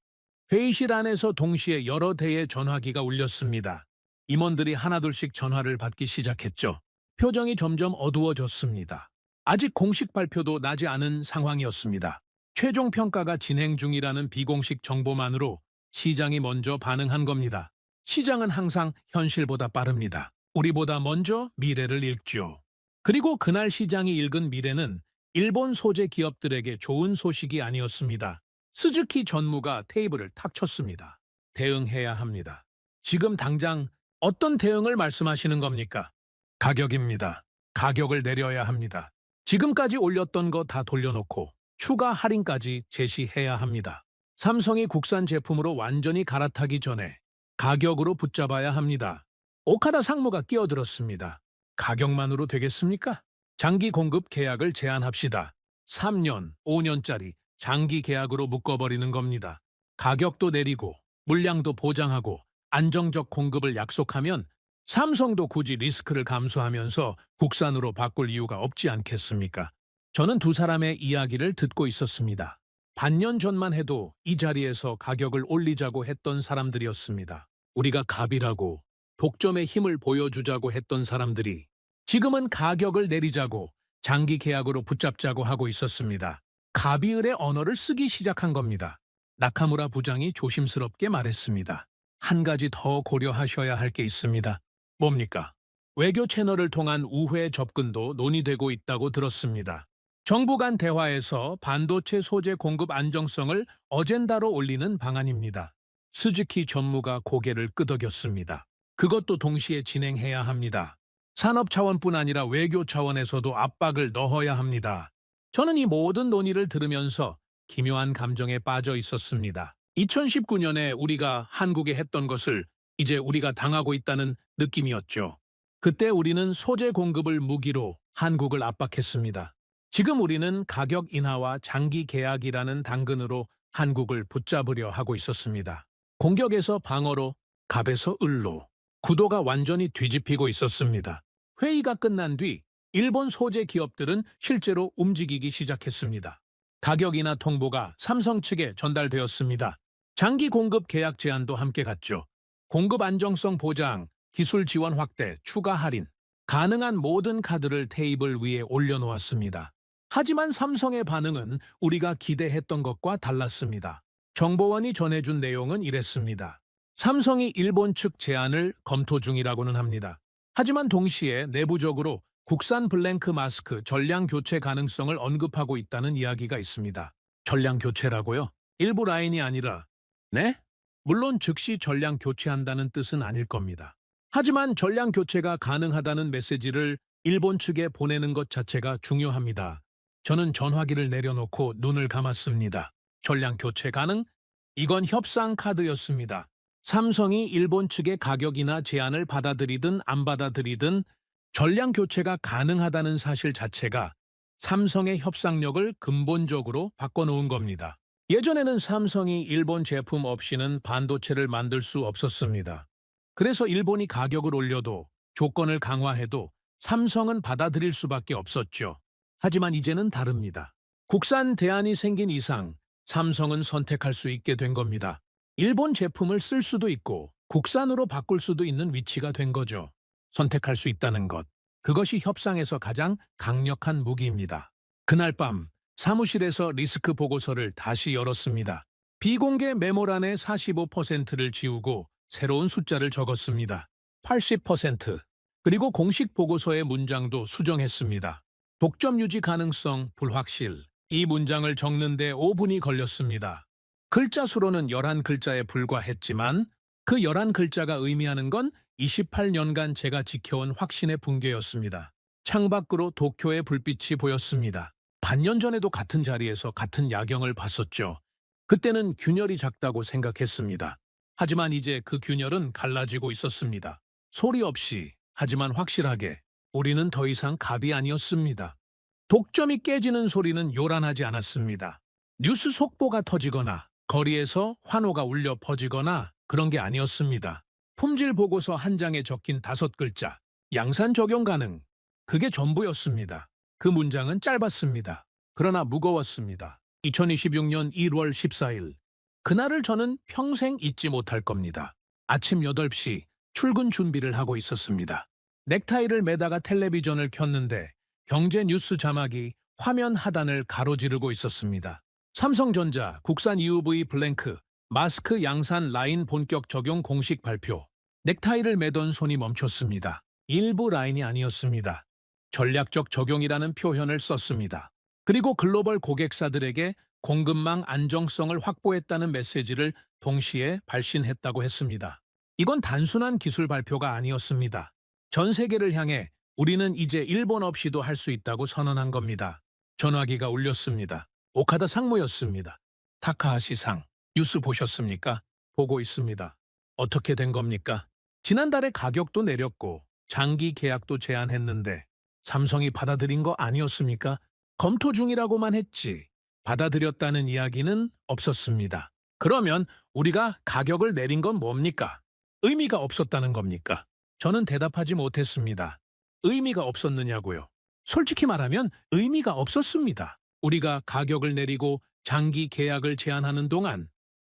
회의실 안에서 동시에 여러 대의 전화기가 울렸습니다. 임원들이 하나둘씩 전화를 받기 시작했죠. 표정이 점점 어두워졌습니다. 아직 공식 발표도 나지 않은 상황이었습니다. 최종 평가가 진행 중이라는 비공식 정보만으로 시장이 먼저 반응한 겁니다. 시장은 항상 현실보다 빠릅니다. 우리보다 먼저 미래를 읽죠. 그리고 그날 시장이 읽은 미래는 일본 소재 기업들에게 좋은 소식이 아니었습니다. 스즈키 전무가 테이블을 탁 쳤습니다. 대응해야 합니다. 지금 당장 어떤 대응을 말씀하시는 겁니까? 가격입니다. 가격을 내려야 합니다. 지금까지 올렸던 거 다 돌려놓고 추가 할인까지 제시해야 합니다. 삼성이 국산 제품으로 완전히 갈아타기 전에 가격으로 붙잡아야 합니다. 오카다 상무가 끼어들었습니다. 가격만으로 되겠습니까? 장기 공급 계약을 제한합시다. 3년, 5년짜리 장기 계약으로 묶어버리는 겁니다. 가격도 내리고 물량도 보장하고 안정적 공급을 약속하면 삼성도 굳이 리스크를 감수하면서 국산으로 바꿀 이유가 없지 않겠습니까? 저는 두 사람의 이야기를 듣고 있었습니다. 반년 전만 해도 이 자리에서 가격을 올리자고 했던 사람들이었습니다. 우리가 갑이라고 독점의 힘을 보여주자고 했던 사람들이 지금은 가격을 내리자고 장기 계약으로 붙잡자고 하고 있었습니다. 가비을의 언어를 쓰기 시작한 겁니다. 나카무라 부장이 조심스럽게 말했습니다. 한 가지 더 고려하셔야 할 게 있습니다. 뭡니까? 외교 채널을 통한 우회 접근도 논의되고 있다고 들었습니다. 정부 간 대화에서 반도체 소재 공급 안정성을 어젠다로 올리는 방안입니다. 스즈키 전무가 고개를 끄덕였습니다. 그것도 동시에 진행해야 합니다. 산업 차원뿐 아니라 외교 차원에서도 압박을 넣어야 합니다. 저는 이 모든 논의를 들으면서 기묘한 감정에 빠져 있었습니다. 2019년에 우리가 한국에 했던 것을 이제 우리가 당하고 있다는 느낌이었죠. 그때 우리는 소재 공급을 무기로 한국을 압박했습니다. 지금 우리는 가격 인하와 장기 계약이라는 당근으로 한국을 붙잡으려 하고 있었습니다. 공격에서 방어로, 갑에서 을로 구도가 완전히 뒤집히고 있었습니다. 회의가 끝난 뒤 일본 소재 기업들은 실제로 움직이기 시작했습니다. 가격 인하 통보가 삼성 측에 전달되었습니다. 장기 공급 계약 제한도 함께 갔죠. 공급 안정성 보장, 기술 지원 확대, 추가 할인. 가능한 모든 카드를 테이블 위에 올려놓았습니다. 하지만 삼성의 반응은 우리가 기대했던 것과 달랐습니다. 정보원이 전해준 내용은 이랬습니다. 삼성이 일본 측 제안을 검토 중이라고는 합니다. 하지만 동시에 내부적으로 국산 블랭크 마스크 전량 교체 가능성을 언급하고 있다는 이야기가 있습니다. 전량 교체라고요? 일부 라인이 아니라, 네? 물론 즉시 전량 교체한다는 뜻은 아닐 겁니다. 하지만 전량 교체가 가능하다는 메시지를 일본 측에 보내는 것 자체가 중요합니다. 저는 전화기를 내려놓고 눈을 감았습니다. 전량 교체 가능? 이건 협상 카드였습니다. 삼성이 일본 측의 가격이나 제안을 받아들이든 안 받아들이든 전량 교체가 가능하다는 사실 자체가 삼성의 협상력을 근본적으로 바꿔놓은 겁니다. 예전에는 삼성이 일본 제품 없이는 반도체를 만들 수 없었습니다. 그래서 일본이 가격을 올려도 조건을 강화해도 삼성은 받아들일 수밖에 없었죠. 하지만 이제는 다릅니다. 국산 대안이 생긴 이상 삼성은 선택할 수 있게 된 겁니다. 일본 제품을 쓸 수도 있고 국산으로 바꿀 수도 있는 위치가 된 거죠. 선택할 수 있다는 것. 그것이 협상에서 가장 강력한 무기입니다. 그날 밤 사무실에서 리스크 보고서를 다시 열었습니다. 비공개 메모란의 45%를 지우고 새로운 숫자를 적었습니다. 80%. 그리고 공식 보고서의 문장도 수정했습니다. 독점 유지 가능성 불확실. 이 문장을 적는데 5분이 걸렸습니다. 글자 수로는 11글자에 불과했지만 그 11글자가 의미하는 건 28년간 제가 지켜온 확신의 붕괴였습니다. 창밖으로 도쿄의 불빛이 보였습니다. 반년 전에도 같은 자리에서 같은 야경을 봤었죠. 그때는 균열이 작다고 생각했습니다. 하지만 이제 그 균열은 갈라지고 있었습니다. 소리 없이, 하지만 확실하게 우리는 더 이상 갑이 아니었습니다. 독점이 깨지는 소리는 요란하지 않았습니다. 뉴스 속보가 터지거나 거리에서 환호가 울려 퍼지거나 그런 게 아니었습니다. 품질 보고서 한 장에 적힌 5글자, 양산 적용 가능. 그게 전부였습니다. 그 문장은 짧았습니다. 그러나 무거웠습니다. 2026년 1월 14일. 그날을 저는 평생 잊지 못할 겁니다. 아침 8시 출근 준비를 하고 있었습니다. 넥타이를 매다가 텔레비전을 켰는데 경제 뉴스 자막이 화면 하단을 가로지르고 있었습니다. 삼성전자 국산 EUV 블랭크 마스크 양산 라인 본격 적용 공식 발표. 넥타이를 매던 손이 멈췄습니다. 일부 라인이 아니었습니다. 전략적 적용이라는 표현을 썼습니다. 그리고 글로벌 고객사들에게 공급망 안정성을 확보했다는 메시지를 동시에 발신했다고 했습니다. 이건 단순한 기술 발표가 아니었습니다. 전 세계를 향해 우리는 이제 일본 없이도 할 수 있다고 선언한 겁니다. 전화기가 울렸습니다. 오카다 상무였습니다. 타카하시 상, 뉴스 보셨습니까? 보고 있습니다. 어떻게 된 겁니까? 지난달에 가격도 내렸고 장기 계약도 제안했는데 삼성이 받아들인 거 아니었습니까? 검토 중이라고만 했지 받아들였다는 이야기는 없었습니다. 그러면 우리가 가격을 내린 건 뭡니까? 의미가 없었다는 겁니까? 저는 대답하지 못했습니다. 의미가 없었느냐고요? 솔직히 말하면 의미가 없었습니다. 우리가 가격을 내리고 장기 계약을 제안하는 동안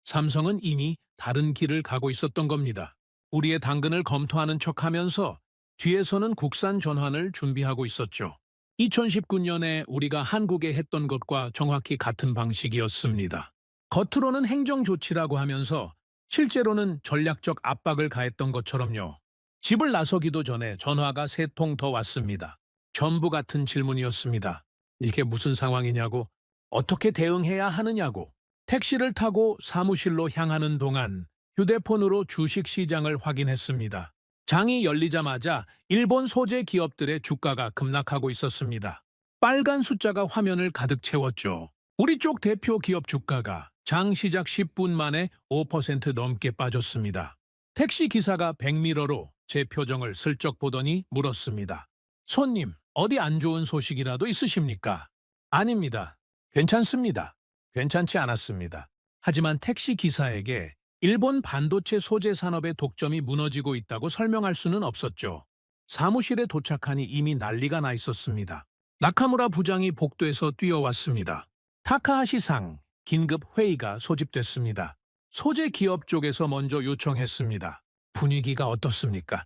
삼성은 이미 다른 길을 가고 있었던 겁니다. 우리의 당근을 검토하는 척하면서 뒤에서는 국산 전환을 준비하고 있었죠. 2019년에 우리가 한국에 했던 것과 정확히 같은 방식이었습니다. 겉으로는 행정 조치라고 하면서 실제로는 전략적 압박을 가했던 것처럼요. 집을 나서기도 전에 전화가 3통 더 왔습니다. 전부 같은 질문이었습니다. 이게 무슨 상황이냐고, 어떻게 대응해야 하느냐고. 택시를 타고 사무실로 향하는 동안 휴대폰으로 주식시장을 확인했습니다. 장이 열리자마자 일본 소재 기업들의 주가가 급락하고 있었습니다. 빨간 숫자가 화면을 가득 채웠죠. 우리 쪽 대표 기업 주가가 장 시작 10분 만에 5% 넘게 빠졌습니다. 택시 기사가 백미러로 제 표정을 슬쩍 보더니 물었습니다. 손님, 어디 안 좋은 소식이라도 있으십니까? 아닙니다. 괜찮습니다. 괜찮지 않았습니다. 하지만 택시 기사에게 일본 반도체 소재 산업의 독점이 무너지고 있다고 설명할 수는 없었죠. 사무실에 도착하니 이미 난리가 나 있었습니다. 나카무라 부장이 복도에서 뛰어왔습니다. 타카하시 상, 긴급 회의가 소집됐습니다. 소재 기업 쪽에서 먼저 요청했습니다. 분위기가 어떻습니까?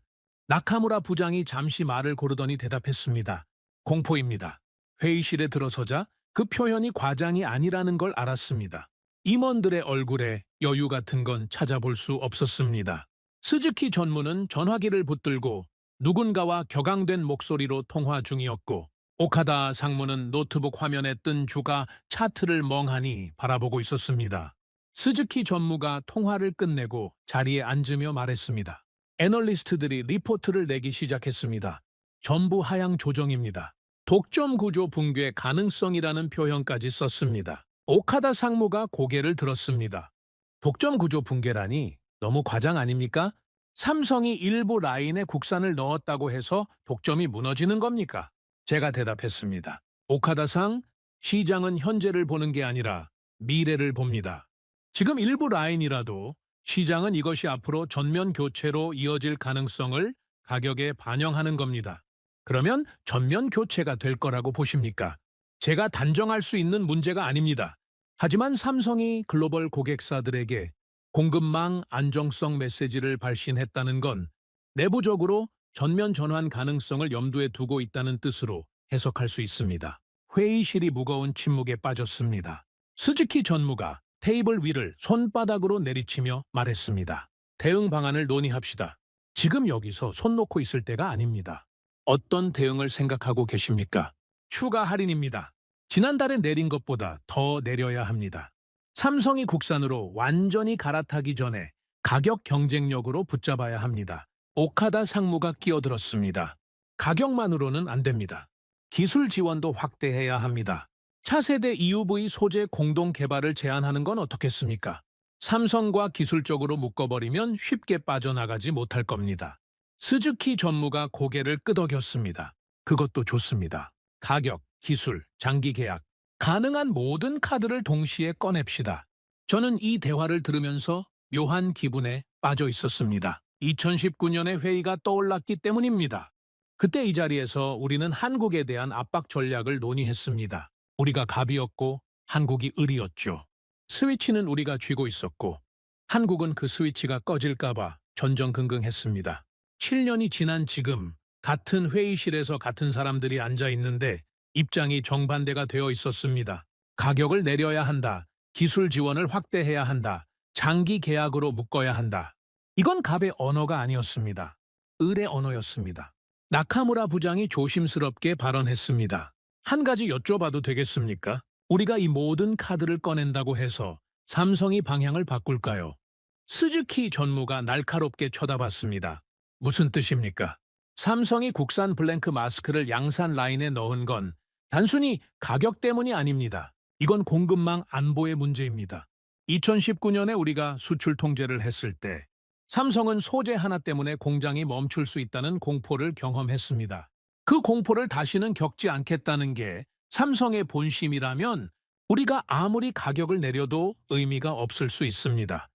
나카무라 부장이 잠시 말을 고르더니 대답했습니다. 공포입니다. 회의실에 들어서자 그 표현이 과장이 아니라는 걸 알았습니다. 임원들의 얼굴에 여유 같은 건 찾아볼 수 없었습니다. 스즈키 전무는 전화기를 붙들고 누군가와 격앙된 목소리로 통화 중이었고, 오카다 상무는 노트북 화면에 뜬 주가 차트를 멍하니 바라보고 있었습니다. 스즈키 전무가 통화를 끝내고 자리에 앉으며 말했습니다. 애널리스트들이 리포트를 내기 시작했습니다. 전부 하향 조정입니다. 독점 구조 붕괴 가능성이라는 표현까지 썼습니다. 오카다 상무가 고개를 들었습니다. 독점 구조 붕괴라니 너무 과장 아닙니까? 삼성이 일부 라인에 국산을 넣었다고 해서 독점이 무너지는 겁니까? 제가 대답했습니다. 오카다상, 시장은 현재를 보는 게 아니라 미래를 봅니다. 지금 일부 라인이라도 시장은 이것이 앞으로 전면 교체로 이어질 가능성을 가격에 반영하는 겁니다. 그러면 전면 교체가 될 거라고 보십니까? 제가 단정할 수 있는 문제가 아닙니다. 하지만 삼성이 글로벌 고객사들에게 공급망 안정성 메시지를 발신했다는 건 내부적으로 전면 전환 가능성을 염두에 두고 있다는 뜻으로 해석할 수 있습니다. 회의실이 무거운 침묵에 빠졌습니다. 스즈키 전무가 테이블 위를 손바닥으로 내리치며 말했습니다. 대응 방안을 논의합시다. 지금 여기서 손 놓고 있을 때가 아닙니다. 어떤 대응을 생각하고 계십니까? 추가 할인입니다. 지난달에 내린 것보다 더 내려야 합니다. 삼성이 국산으로 완전히 갈아타기 전에 가격 경쟁력으로 붙잡아야 합니다. 오카다 상무가 끼어들었습니다. 가격만으로는 안 됩니다. 기술 지원도 확대해야 합니다. 차세대 EUV 소재 공동 개발을 제안하는 건 어떻겠습니까? 삼성과 기술적으로 묶어버리면 쉽게 빠져나가지 못할 겁니다. 스즈키 전무가 고개를 끄덕였습니다. 그것도 좋습니다. 가격, 기술, 장기 계약, 가능한 모든 카드를 동시에 꺼냅시다. 저는 이 대화를 들으면서 묘한 기분에 빠져 있었습니다. 2019년의 회의가 떠올랐기 때문입니다. 그때 이 자리에서 우리는 한국에 대한 압박 전략을 논의했습니다. 우리가 갑이었고 한국이 을이었죠. 스위치는 우리가 쥐고 있었고 한국은 그 스위치가 꺼질까봐 전전긍긍했습니다. 7년이 지난 지금 같은 회의실에서 같은 사람들이 앉아 있는데 입장이 정반대가 되어 있었습니다. 가격을 내려야 한다. 기술 지원을 확대해야 한다. 장기 계약으로 묶어야 한다. 이건 갑의 언어가 아니었습니다. 을의 언어였습니다. 나카무라 부장이 조심스럽게 발언했습니다. 한 가지 여쭤봐도 되겠습니까? 우리가 이 모든 카드를 꺼낸다고 해서 삼성이 방향을 바꿀까요? 스즈키 전무가 날카롭게 쳐다봤습니다. 무슨 뜻입니까? 삼성이 국산 블랭크 마스크를 양산 라인에 넣은 건 단순히 가격 때문이 아닙니다. 이건 공급망 안보의 문제입니다. 2019년에 우리가 수출 통제를 했을 때 삼성은 소재 하나 때문에 공장이 멈출 수 있다는 공포를 경험했습니다. 그 공포를 다시는 겪지 않겠다는 게 삼성의 본심이라면 우리가 아무리 가격을 내려도 의미가 없을 수 있습니다.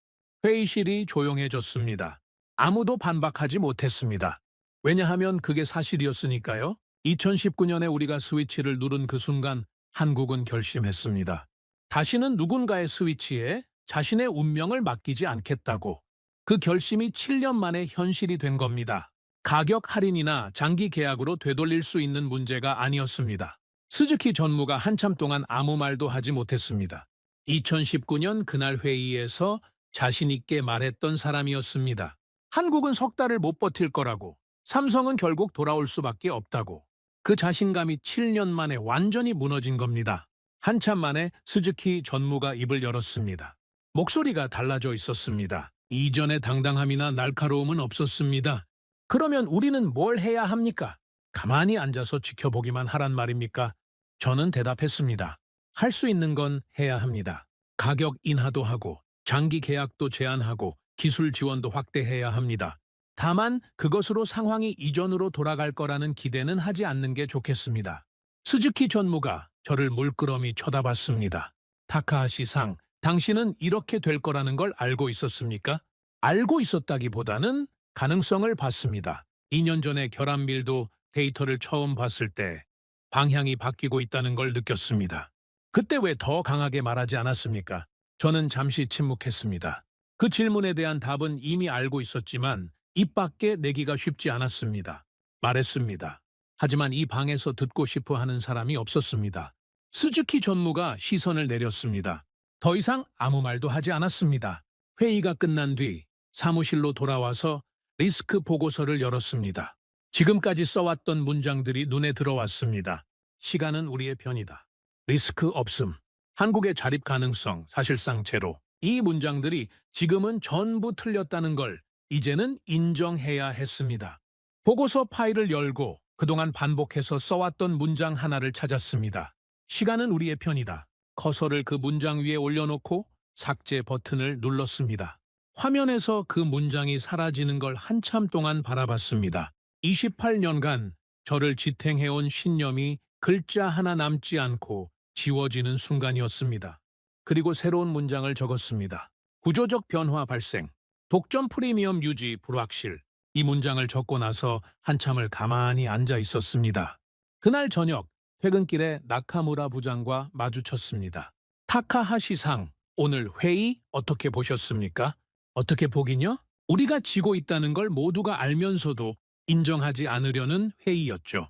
회의실이 조용해졌습니다. 아무도 반박하지 못했습니다. 왜냐하면 그게 사실이었으니까요. 2019년에 우리가 스위치를 누른 그 순간 한국은 결심했습니다. 다시는 누군가의 스위치에 자신의 운명을 맡기지 않겠다고. 그 결심이 7년 만에 현실이 된 겁니다. 가격 할인이나 장기 계약으로 되돌릴 수 있는 문제가 아니었습니다. 스즈키 전무가 한참 동안 아무 말도 하지 못했습니다. 2019년 그날 회의에서 자신 있게 말했던 사람이었습니다. 한국은 석 달을 못 버틸 거라고, 삼성은 결국 돌아올 수밖에 없다고. 그 자신감이 7년 만에 완전히 무너진 겁니다. 한참 만에 스즈키 전무가 입을 열었습니다. 목소리가 달라져 있었습니다. 이전의 당당함이나 날카로움은 없었습니다. 그러면 우리는 뭘 해야 합니까? 가만히 앉아서 지켜보기만 하란 말입니까? 저는 대답했습니다. 할 수 있는 건 해야 합니다. 가격 인하도 하고 장기 계약도 제한하고 기술 지원도 확대해야 합니다. 다만 그것으로 상황이 이전으로 돌아갈 거라는 기대는 하지 않는 게 좋겠습니다. 스즈키 전무가 저를 물끄러미 쳐다봤습니다. 타카하시-상, 당신은 이렇게 될 거라는 걸 알고 있었습니까? 알고 있었다기보다는 가능성을 봤습니다. 2년 전에 결합밀도 데이터를 처음 봤을 때 방향이 바뀌고 있다는 걸 느꼈습니다. 그때 왜 더 강하게 말하지 않았습니까? 저는 잠시 침묵했습니다. 그 질문에 대한 답은 이미 알고 있었지만 입 밖에 내기가 쉽지 않았습니다. 말했습니다. 하지만 이 방에서 듣고 싶어 하는 사람이 없었습니다. 스즈키 전무가 시선을 내렸습니다. 더 이상 아무 말도 하지 않았습니다. 회의가 끝난 뒤 사무실로 돌아와서 리스크 보고서를 열었습니다. 지금까지 써왔던 문장들이 눈에 들어왔습니다. 시간은 우리의 편이다. 리스크 없음. 한국의 자립 가능성 사실상 제로. 이 문장들이 지금은 전부 틀렸다는 걸 이제는 인정해야 했습니다. 보고서 파일을 열고 그동안 반복해서 써왔던 문장 하나를 찾았습니다. 시간은 우리의 편이다. 커서를 그 문장 위에 올려놓고 삭제 버튼을 눌렀습니다. 화면에서 그 문장이 사라지는 걸 한참 동안 바라봤습니다. 28년간 저를 지탱해온 신념이 글자 하나 남지 않고 지워지는 순간이었습니다. 그리고 새로운 문장을 적었습니다. 구조적 변화 발생, 독점 프리미엄 유지 불확실. 이 문장을 적고 나서 한참을 가만히 앉아 있었습니다. 그날 저녁 퇴근길에 나카무라 부장과 마주쳤습니다. 타카하시 상, 오늘 회의 어떻게 보셨습니까? 어떻게 보긴요? 우리가 지고 있다는 걸 모두가 알면서도 인정하지 않으려는 회의였죠.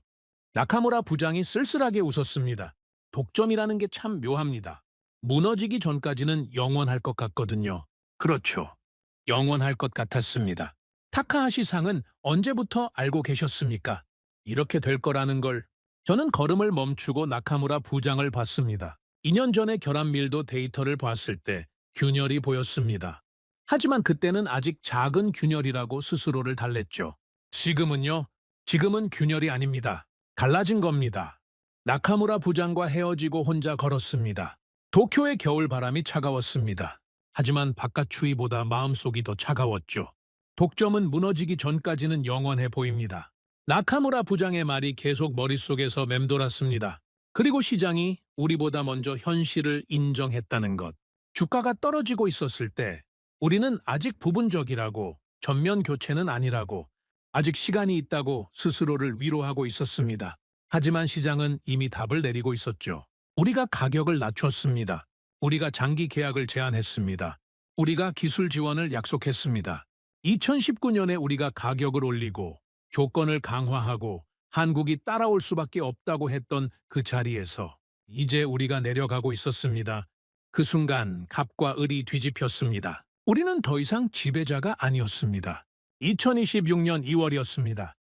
나카무라 부장이 쓸쓸하게 웃었습니다. 독점이라는 게 참 묘합니다. 무너지기 전까지는 영원할 것 같거든요. 그렇죠. 영원할 것 같았습니다. 타카하시 상은 언제부터 알고 계셨습니까? 이렇게 될 거라는 걸. 저는 걸음을 멈추고 나카무라 부장을 봤습니다. 2년 전에 결합밀도 데이터를 봤을 때 균열이 보였습니다. 하지만 그때는 아직 작은 균열이라고 스스로를 달랬죠. 지금은요? 지금은 균열이 아닙니다. 갈라진 겁니다. 나카무라 부장과 헤어지고 혼자 걸었습니다. 도쿄의 겨울바람이 차가웠습니다. 하지만 바깥 추위보다 마음속이 더 차가웠죠. 독점은 무너지기 전까지는 영원해 보입니다. 나카무라 부장의 말이 계속 머릿속에서 맴돌았습니다. 그리고 시장이 우리보다 먼저 현실을 인정했다는 것. 주가가 떨어지고 있었을 때 우리는 아직 부분적이라고, 전면 교체는 아니라고, 아직 시간이 있다고 스스로를 위로하고 있었습니다. 하지만 시장은 이미 답을 내리고 있었죠. 우리가 가격을 낮췄습니다. 우리가 장기 계약을 제안했습니다. 우리가 기술 지원을 약속했습니다. 2019년에 우리가 가격을 올리고 조건을 강화하고 한국이 따라올 수밖에 없다고 했던 그 자리에서 이제 우리가 내려가고 있었습니다. 그 순간 갑과 을이 뒤집혔습니다. 우리는 더 이상 지배자가 아니었습니다. 2026년 2월이었습니다.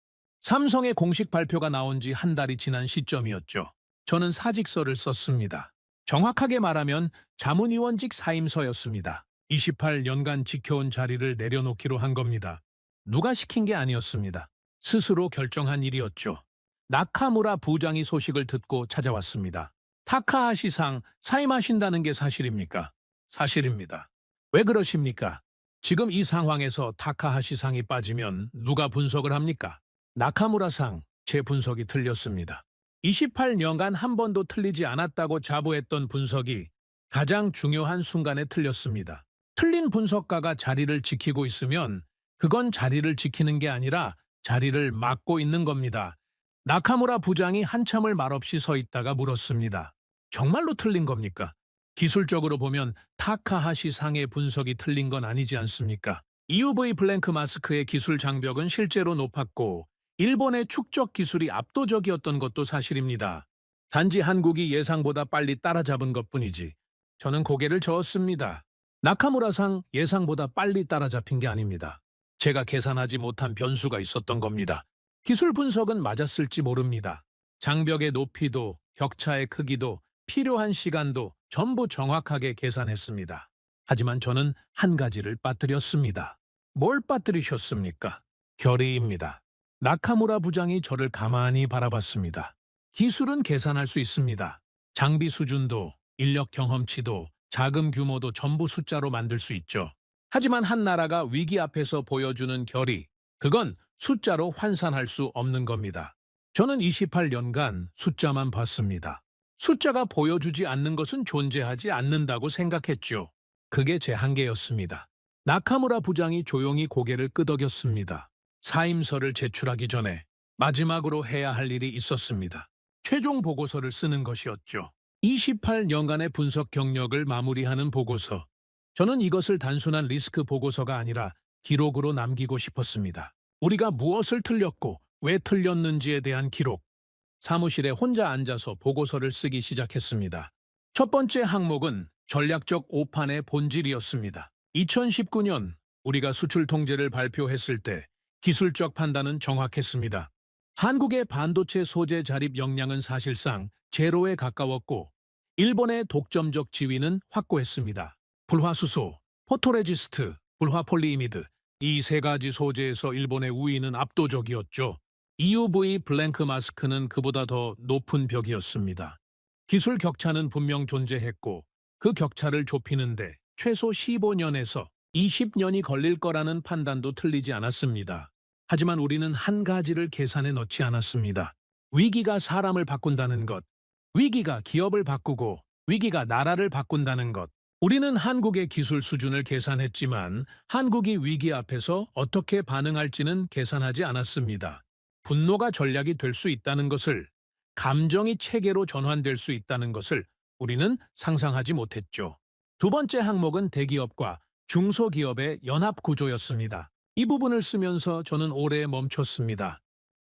삼성의 공식 발표가 나온 지 한 달이 지난 시점이었죠. 저는 사직서를 썼습니다. 정확하게 말하면 자문위원직 사임서였습니다. 28년간 지켜온 자리를 내려놓기로 한 겁니다. 누가 시킨 게 아니었습니다. 스스로 결정한 일이었죠. 나카무라 부장이 소식을 듣고 찾아왔습니다. 타카하시상 사임하신다는 게 사실입니까? 사실입니다. 왜 그러십니까? 지금 이 상황에서 타카하시상이 빠지면 누가 분석을 합니까? 나카무라상, 제 분석이 틀렸습니다. 28년간 한 번도 틀리지 않았다고 자부했던 분석이 가장 중요한 순간에 틀렸습니다. 틀린 분석가가 자리를 지키고 있으면 그건 자리를 지키는 게 아니라 자리를 막고 있는 겁니다. 나카무라 부장이 한참을 말없이 서 있다가 물었습니다. 정말로 틀린 겁니까? 기술적으로 보면 타카하시 상의 분석이 틀린 건 아니지 않습니까? EUV 블랭크 마스크의 기술 장벽은 실제로 높았고 일본의 축적 기술이 압도적이었던 것도 사실입니다. 단지 한국이 예상보다 빨리 따라잡은 것뿐이지. 저는 고개를 저었습니다. 나카무라상 예상보다 빨리 따라잡힌 게 아닙니다. 제가 계산하지 못한 변수가 있었던 겁니다. 기술 분석은 맞았을지 모릅니다. 장벽의 높이도 격차의 크기도 필요한 시간도 전부 정확하게 계산했습니다. 하지만 저는 한 가지를 빠뜨렸습니다. 뭘 빠뜨리셨습니까? 결의입니다. 나카무라 부장이 저를 가만히 바라봤습니다. 기술은 계산할 수 있습니다. 장비 수준도, 인력 경험치도, 자금 규모도 전부 숫자로 만들 수 있죠. 하지만 한 나라가 위기 앞에서 보여주는 결의, 그건 숫자로 환산할 수 없는 겁니다. 저는 28년간 숫자만 봤습니다. 숫자가 보여주지 않는 것은 존재하지 않는다고 생각했죠. 그게 제 한계였습니다. 나카무라 부장이 조용히 고개를 끄덕였습니다. 사임서를 제출하기 전에 마지막으로 해야 할 일이 있었습니다. 최종 보고서를 쓰는 것이었죠. 28년간의 분석 경력을 마무리하는 보고서. 저는 이것을 단순한 리스크 보고서가 아니라 기록으로 남기고 싶었습니다. 우리가 무엇을 틀렸고 왜 틀렸는지에 대한 기록. 사무실에 혼자 앉아서 보고서를 쓰기 시작했습니다. 첫 번째 항목은 전략적 오판의 본질이었습니다. 2019년 우리가 수출 통제를 발표했을 때 기술적 판단은 정확했습니다. 한국의 반도체 소재 자립 역량은 사실상 제로에 가까웠고 일본의 독점적 지위는 확고했습니다. 불화수소, 포토레지스트, 불화폴리이미드 이 세 가지 소재에서 일본의 우위는 압도적이었죠. EUV 블랭크 마스크는 그보다 더 높은 벽이었습니다. 기술 격차는 분명 존재했고 그 격차를 좁히는데 최소 15년에서 20년이 걸릴 거라는 판단도 틀리지 않았습니다. 하지만 우리는 한 가지를 계산에 넣지 않았습니다. 위기가 사람을 바꾼다는 것, 위기가 기업을 바꾸고 위기가 나라를 바꾼다는 것. 우리는 한국의 기술 수준을 계산했지만 한국이 위기 앞에서 어떻게 반응할지는 계산하지 않았습니다. 분노가 전략이 될 수 있다는 것을, 감정이 체계로 전환될 수 있다는 것을 우리는 상상하지 못했죠. 두 번째 항목은 대기업과 중소기업의 연합 구조였습니다. 이 부분을 쓰면서 저는 오래 멈췄습니다.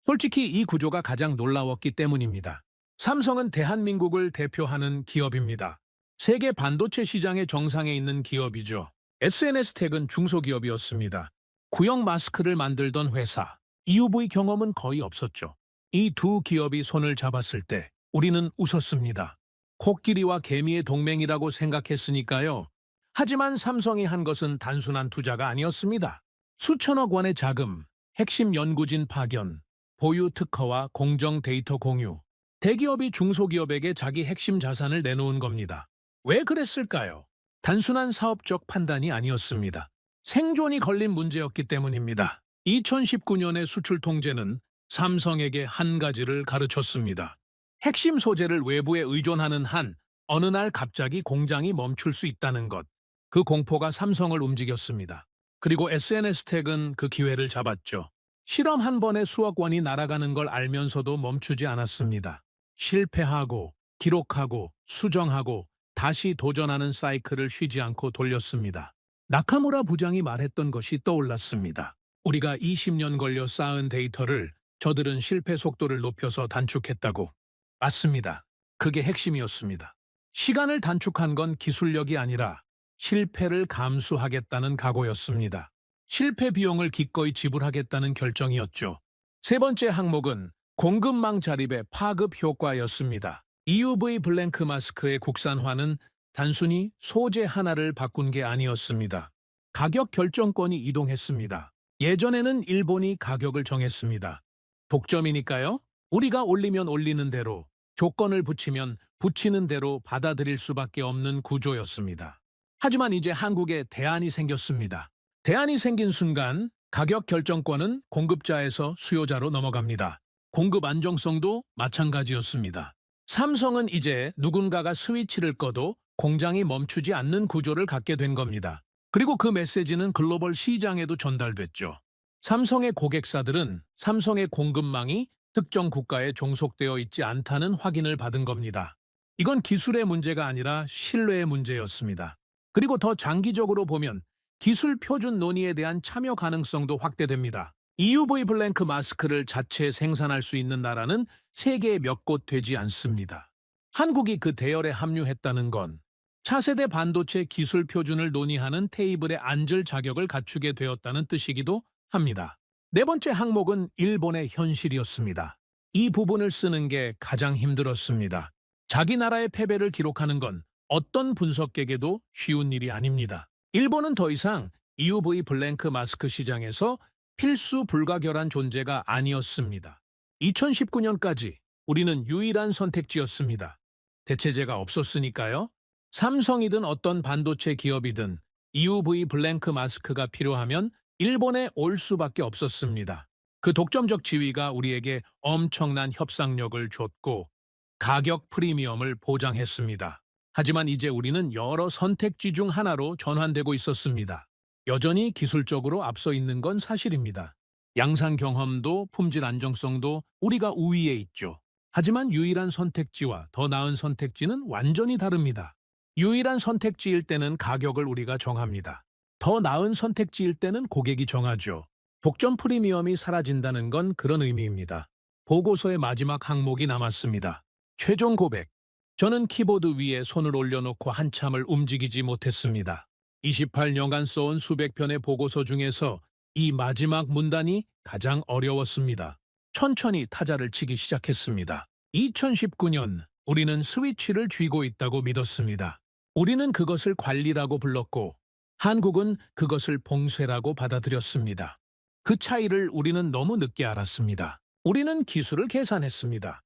솔직히 이 구조가 가장 놀라웠기 때문입니다. 삼성은 대한민국을 대표하는 기업입니다. 세계 반도체 시장의 정상에 있는 기업이죠. SNS텍은 중소기업이었습니다. 구형 마스크를 만들던 회사, EUV 경험은 거의 없었죠. 이 두 기업이 손을 잡았을 때 우리는 웃었습니다. 코끼리와 개미의 동맹이라고 생각했으니까요. 하지만 삼성이 한 것은 단순한 투자가 아니었습니다. 수천억 원의 자금, 핵심 연구진 파견, 보유 특허와 공정 데이터 공유, 대기업이 중소기업에게 자기 핵심 자산을 내놓은 겁니다. 왜 그랬을까요? 단순한 사업적 판단이 아니었습니다. 생존이 걸린 문제였기 때문입니다. 2019년의 수출 통제는 삼성에게 한 가지를 가르쳤습니다. 핵심 소재를 외부에 의존하는 한 어느 날 갑자기 공장이 멈출 수 있다는 것. 그 공포가 삼성을 움직였습니다. 그리고 SNS텍은 그 기회를 잡았죠. 실험 한 번에 수억 원이 날아가는 걸 알면서도 멈추지 않았습니다. 실패하고 기록하고 수정하고 다시 도전하는 사이클을 쉬지 않고 돌렸습니다. 나카무라 부장이 말했던 것이 떠올랐습니다. 우리가 20년 걸려 쌓은 데이터를 저들은 실패 속도를 높여서 단축했다고. 맞습니다. 그게 핵심이었습니다. 시간을 단축한 건 기술력이 아니라 실패를 감수하겠다는 각오였습니다. 실패 비용을 기꺼이 지불하겠다는 결정이었죠. 세 번째 항목은 공급망 자립의 파급 효과였습니다. EUV 블랭크 마스크의 국산화는 단순히 소재 하나를 바꾼 게 아니었습니다. 가격 결정권이 이동했습니다. 예전에는 일본이 가격을 정했습니다. 독점이니까요. 우리가 올리면 올리는 대로, 조건을 붙이면 붙이는 대로 받아들일 수밖에 없는 구조였습니다. 하지만 이제 한국에 대안이 생겼습니다. 대안이 생긴 순간 가격 결정권은 공급자에서 수요자로 넘어갑니다. 공급 안정성도 마찬가지였습니다. 삼성은 이제 누군가가 스위치를 꺼도 공장이 멈추지 않는 구조를 갖게 된 겁니다. 그리고 그 메시지는 글로벌 시장에도 전달됐죠. 삼성의 고객사들은 삼성의 공급망이 특정 국가에 종속되어 있지 않다는 확인을 받은 겁니다. 이건 기술의 문제가 아니라 신뢰의 문제였습니다. 그리고 더 장기적으로 보면 기술 표준 논의에 대한 참여 가능성도 확대됩니다. EUV 블랭크 마스크를 자체 생산할 수 있는 나라는 세계에 몇 곳 되지 않습니다. 한국이 그 대열에 합류했다는 건 차세대 반도체 기술 표준을 논의하는 테이블에 앉을 자격을 갖추게 되었다는 뜻이기도 합니다. 네 번째 항목은 일본의 현실이었습니다. 이 부분을 쓰는 게 가장 힘들었습니다. 자기 나라의 패배를 기록하는 건 어떤 분석객에도 쉬운 일이 아닙니다. 일본은 더 이상 EUV 블랭크 마스크 시장에서 필수 불가결한 존재가 아니었습니다. 2019년까지 우리는 유일한 선택지였습니다. 대체제가 없었으니까요. 삼성이든 어떤 반도체 기업이든 EUV 블랭크 마스크가 필요하면 일본에 올 수밖에 없었습니다. 그 독점적 지위가 우리에게 엄청난 협상력을 줬고 가격 프리미엄을 보장했습니다. 하지만 이제 우리는 여러 선택지 중 하나로 전환되고 있었습니다. 여전히 기술적으로 앞서 있는 건 사실입니다. 양산 경험도 품질 안정성도 우리가 우위에 있죠. 하지만 유일한 선택지와 더 나은 선택지는 완전히 다릅니다. 유일한 선택지일 때는 가격을 우리가 정합니다. 더 나은 선택지일 때는 고객이 정하죠. 독점 프리미엄이 사라진다는 건 그런 의미입니다. 보고서의 마지막 항목이 남았습니다. 최종 고백. 저는 키보드 위에 손을 올려놓고 한참을 움직이지 못했습니다. 28년간 써온 수백 편의 보고서 중에서 이 마지막 문단이 가장 어려웠습니다. 천천히 타자를 치기 시작했습니다. 2019년 우리는 스위치를 쥐고 있다고 믿었습니다. 우리는 그것을 관리라고 불렀고 한국은 그것을 봉쇄라고 받아들였습니다. 그 차이를 우리는 너무 늦게 알았습니다. 우리는 기술을 계산했습니다.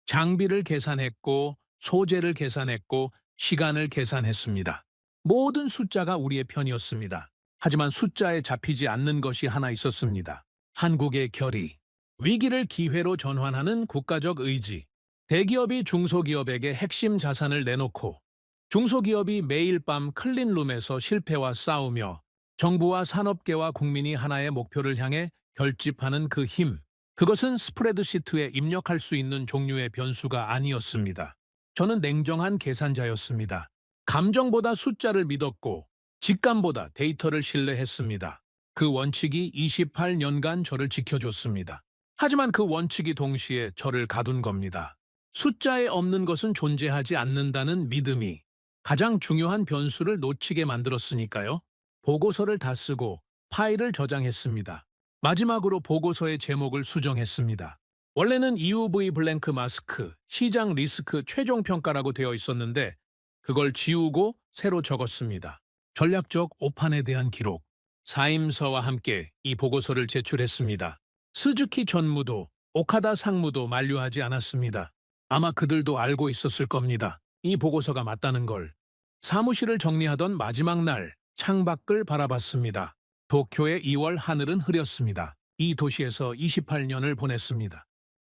장비를 계산했고 소재를 계산했고 시간을 계산했습니다. 모든 숫자가 우리의 편이었습니다. 하지만 숫자에 잡히지 않는 것이 하나 있었습니다. 한국의 결의, 위기를 기회로 전환하는 국가적 의지, 대기업이 중소기업에게 핵심 자산을 내놓고 중소기업이 매일 밤 클린룸에서 실패와 싸우며 정부와 산업계와 국민이 하나의 목표를 향해 결집하는 그 힘, 그것은 스프레드시트에 입력할 수 있는 종류의 변수가 아니었습니다. 저는 냉정한 계산자였습니다. 감정보다 숫자를 믿었고 직감보다 데이터를 신뢰했습니다. 그 원칙이 28년간 저를 지켜줬습니다. 하지만 그 원칙이 동시에 저를 가둔 겁니다. 숫자에 없는 것은 존재하지 않는다는 믿음이 가장 중요한 변수를 놓치게 만들었으니까요. 보고서를 다 쓰고 파일을 저장했습니다. 마지막으로 보고서의 제목을 수정했습니다. 원래는 EUV 블랭크 마스크, 시장 리스크 최종 평가라고 되어 있었는데 그걸 지우고 새로 적었습니다. 전략적 오판에 대한 기록, 사임서와 함께 이 보고서를 제출했습니다. 스즈키 전무도 오카다 상무도 만류하지 않았습니다. 아마 그들도 알고 있었을 겁니다. 이 보고서가 맞다는 걸. 사무실을 정리하던 마지막 날 창밖을 바라봤습니다. 도쿄의 2월 하늘은 흐렸습니다. 이 도시에서 28년을 보냈습니다.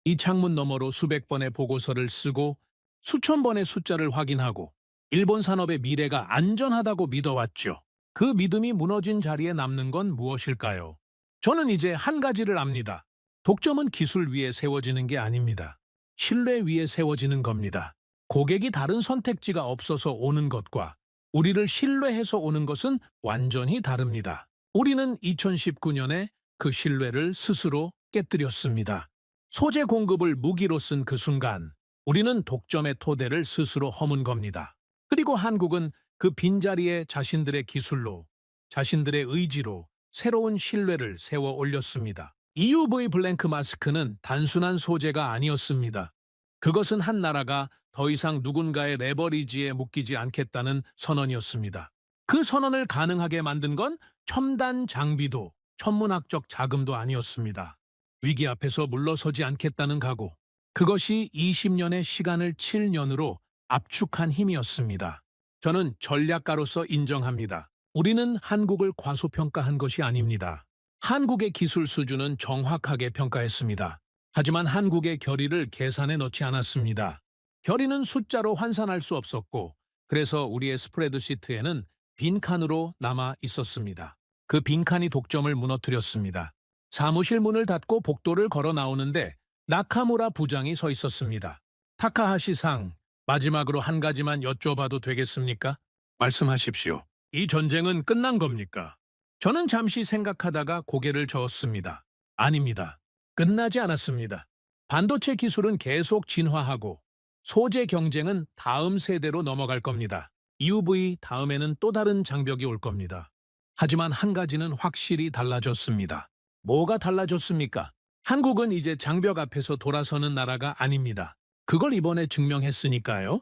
이 창문 너머로 수백 번의 보고서를 쓰고 수천 번의 숫자를 확인하고 일본 산업의 미래가 안전하다고 믿어왔죠. 그 믿음이 무너진 자리에 남는 건 무엇일까요? 저는 이제 한 가지를 압니다. 독점은 기술 위에 세워지는 게 아닙니다. 신뢰 위에 세워지는 겁니다. 고객이 다른 선택지가 없어서 오는 것과 우리를 신뢰해서 오는 것은 완전히 다릅니다. 우리는 2019년에 그 신뢰를 스스로 깨뜨렸습니다. 소재 공급을 무기로 쓴 그 순간 우리는 독점의 토대를 스스로 허문 겁니다. 그리고 한국은 그 빈자리에 자신들의 기술로, 자신들의 의지로 새로운 신뢰를 세워 올렸습니다. EUV 블랭크 마스크는 단순한 소재가 아니었습니다. 그것은 한 나라가 더 이상 누군가의 레버리지에 묶이지 않겠다는 선언이었습니다. 그 선언을 가능하게 만든 건 첨단 장비도 천문학적 자금도 아니었습니다. 위기 앞에서 물러서지 않겠다는 각오. 그것이 20년의 시간을 7년으로 압축한 힘이었습니다. 저는 전략가로서 인정합니다. 우리는 한국을 과소평가한 것이 아닙니다. 한국의 기술 수준은 정확하게 평가했습니다. 하지만 한국의 결의를 계산에 넣지 않았습니다. 결의는 숫자로 환산할 수 없었고 그래서 우리의 스프레드시트에는 빈칸으로 남아 있었습니다. 그 빈칸이 독점을 무너뜨렸습니다. 사무실 문을 닫고 복도를 걸어 나오는데 나카무라 부장이 서 있었습니다. 타카하시-상, 마지막으로 한 가지만 여쭤봐도 되겠습니까? 말씀하십시오. 이 전쟁은 끝난 겁니까? 저는 잠시 생각하다가 고개를 저었습니다. 아닙니다. 끝나지 않았습니다. 반도체 기술은 계속 진화하고 소재 경쟁은 다음 세대로 넘어갈 겁니다. EUV 다음에는 또 다른 장벽이 올 겁니다. 하지만 한 가지는 확실히 달라졌습니다. 뭐가 달라졌습니까? 한국은 이제 장벽 앞에서 돌아서는 나라가 아닙니다. 그걸 이번에 증명했으니까요.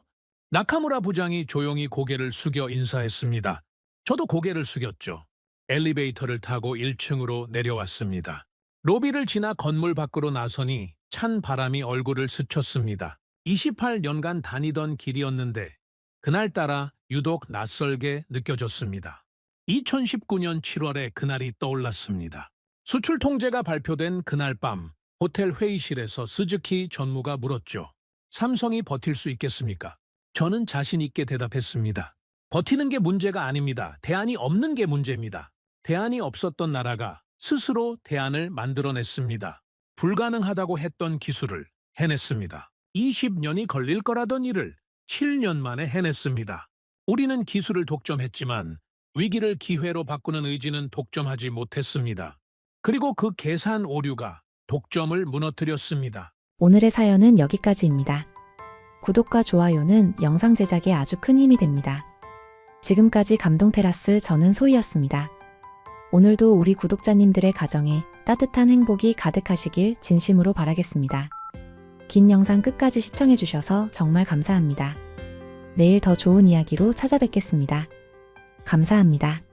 나카무라 부장이 조용히 고개를 숙여 인사했습니다. 저도 고개를 숙였죠. 엘리베이터를 타고 1층으로 내려왔습니다. 로비를 지나 건물 밖으로 나서니 찬 바람이 얼굴을 스쳤습니다. 28년간 다니던 길이었는데 그날따라 유독 낯설게 느껴졌습니다. 2019년 7월에 그날이 떠올랐습니다. 수출 통제가 발표된 그날 밤 호텔 회의실에서 스즈키 전무가 물었죠. 삼성이 버틸 수 있겠습니까? 저는 자신 있게 대답했습니다. 버티는 게 문제가 아닙니다. 대안이 없는 게 문제입니다. 대안이 없었던 나라가 스스로 대안을 만들어냈습니다. 불가능하다고 했던 기술을 해냈습니다. 20년이 걸릴 거라던 일을 7년 만에 해냈습니다. 우리는 기술을 독점했지만 위기를 기회로 바꾸는 의지는 독점하지 못했습니다. 그리고 그 계산 오류가 독점을 무너뜨렸습니다. 오늘의 사연은 여기까지입니다. 구독과 좋아요는 영상 제작에 아주 큰 힘이 됩니다. 지금까지 감동테라스 저는 소희였습니다. 오늘도 우리 구독자님들의 가정에 따뜻한 행복이 가득하시길 진심으로 바라겠습니다. 긴 영상 끝까지 시청해주셔서 정말 감사합니다. 내일 더 좋은 이야기로 찾아뵙겠습니다. 감사합니다.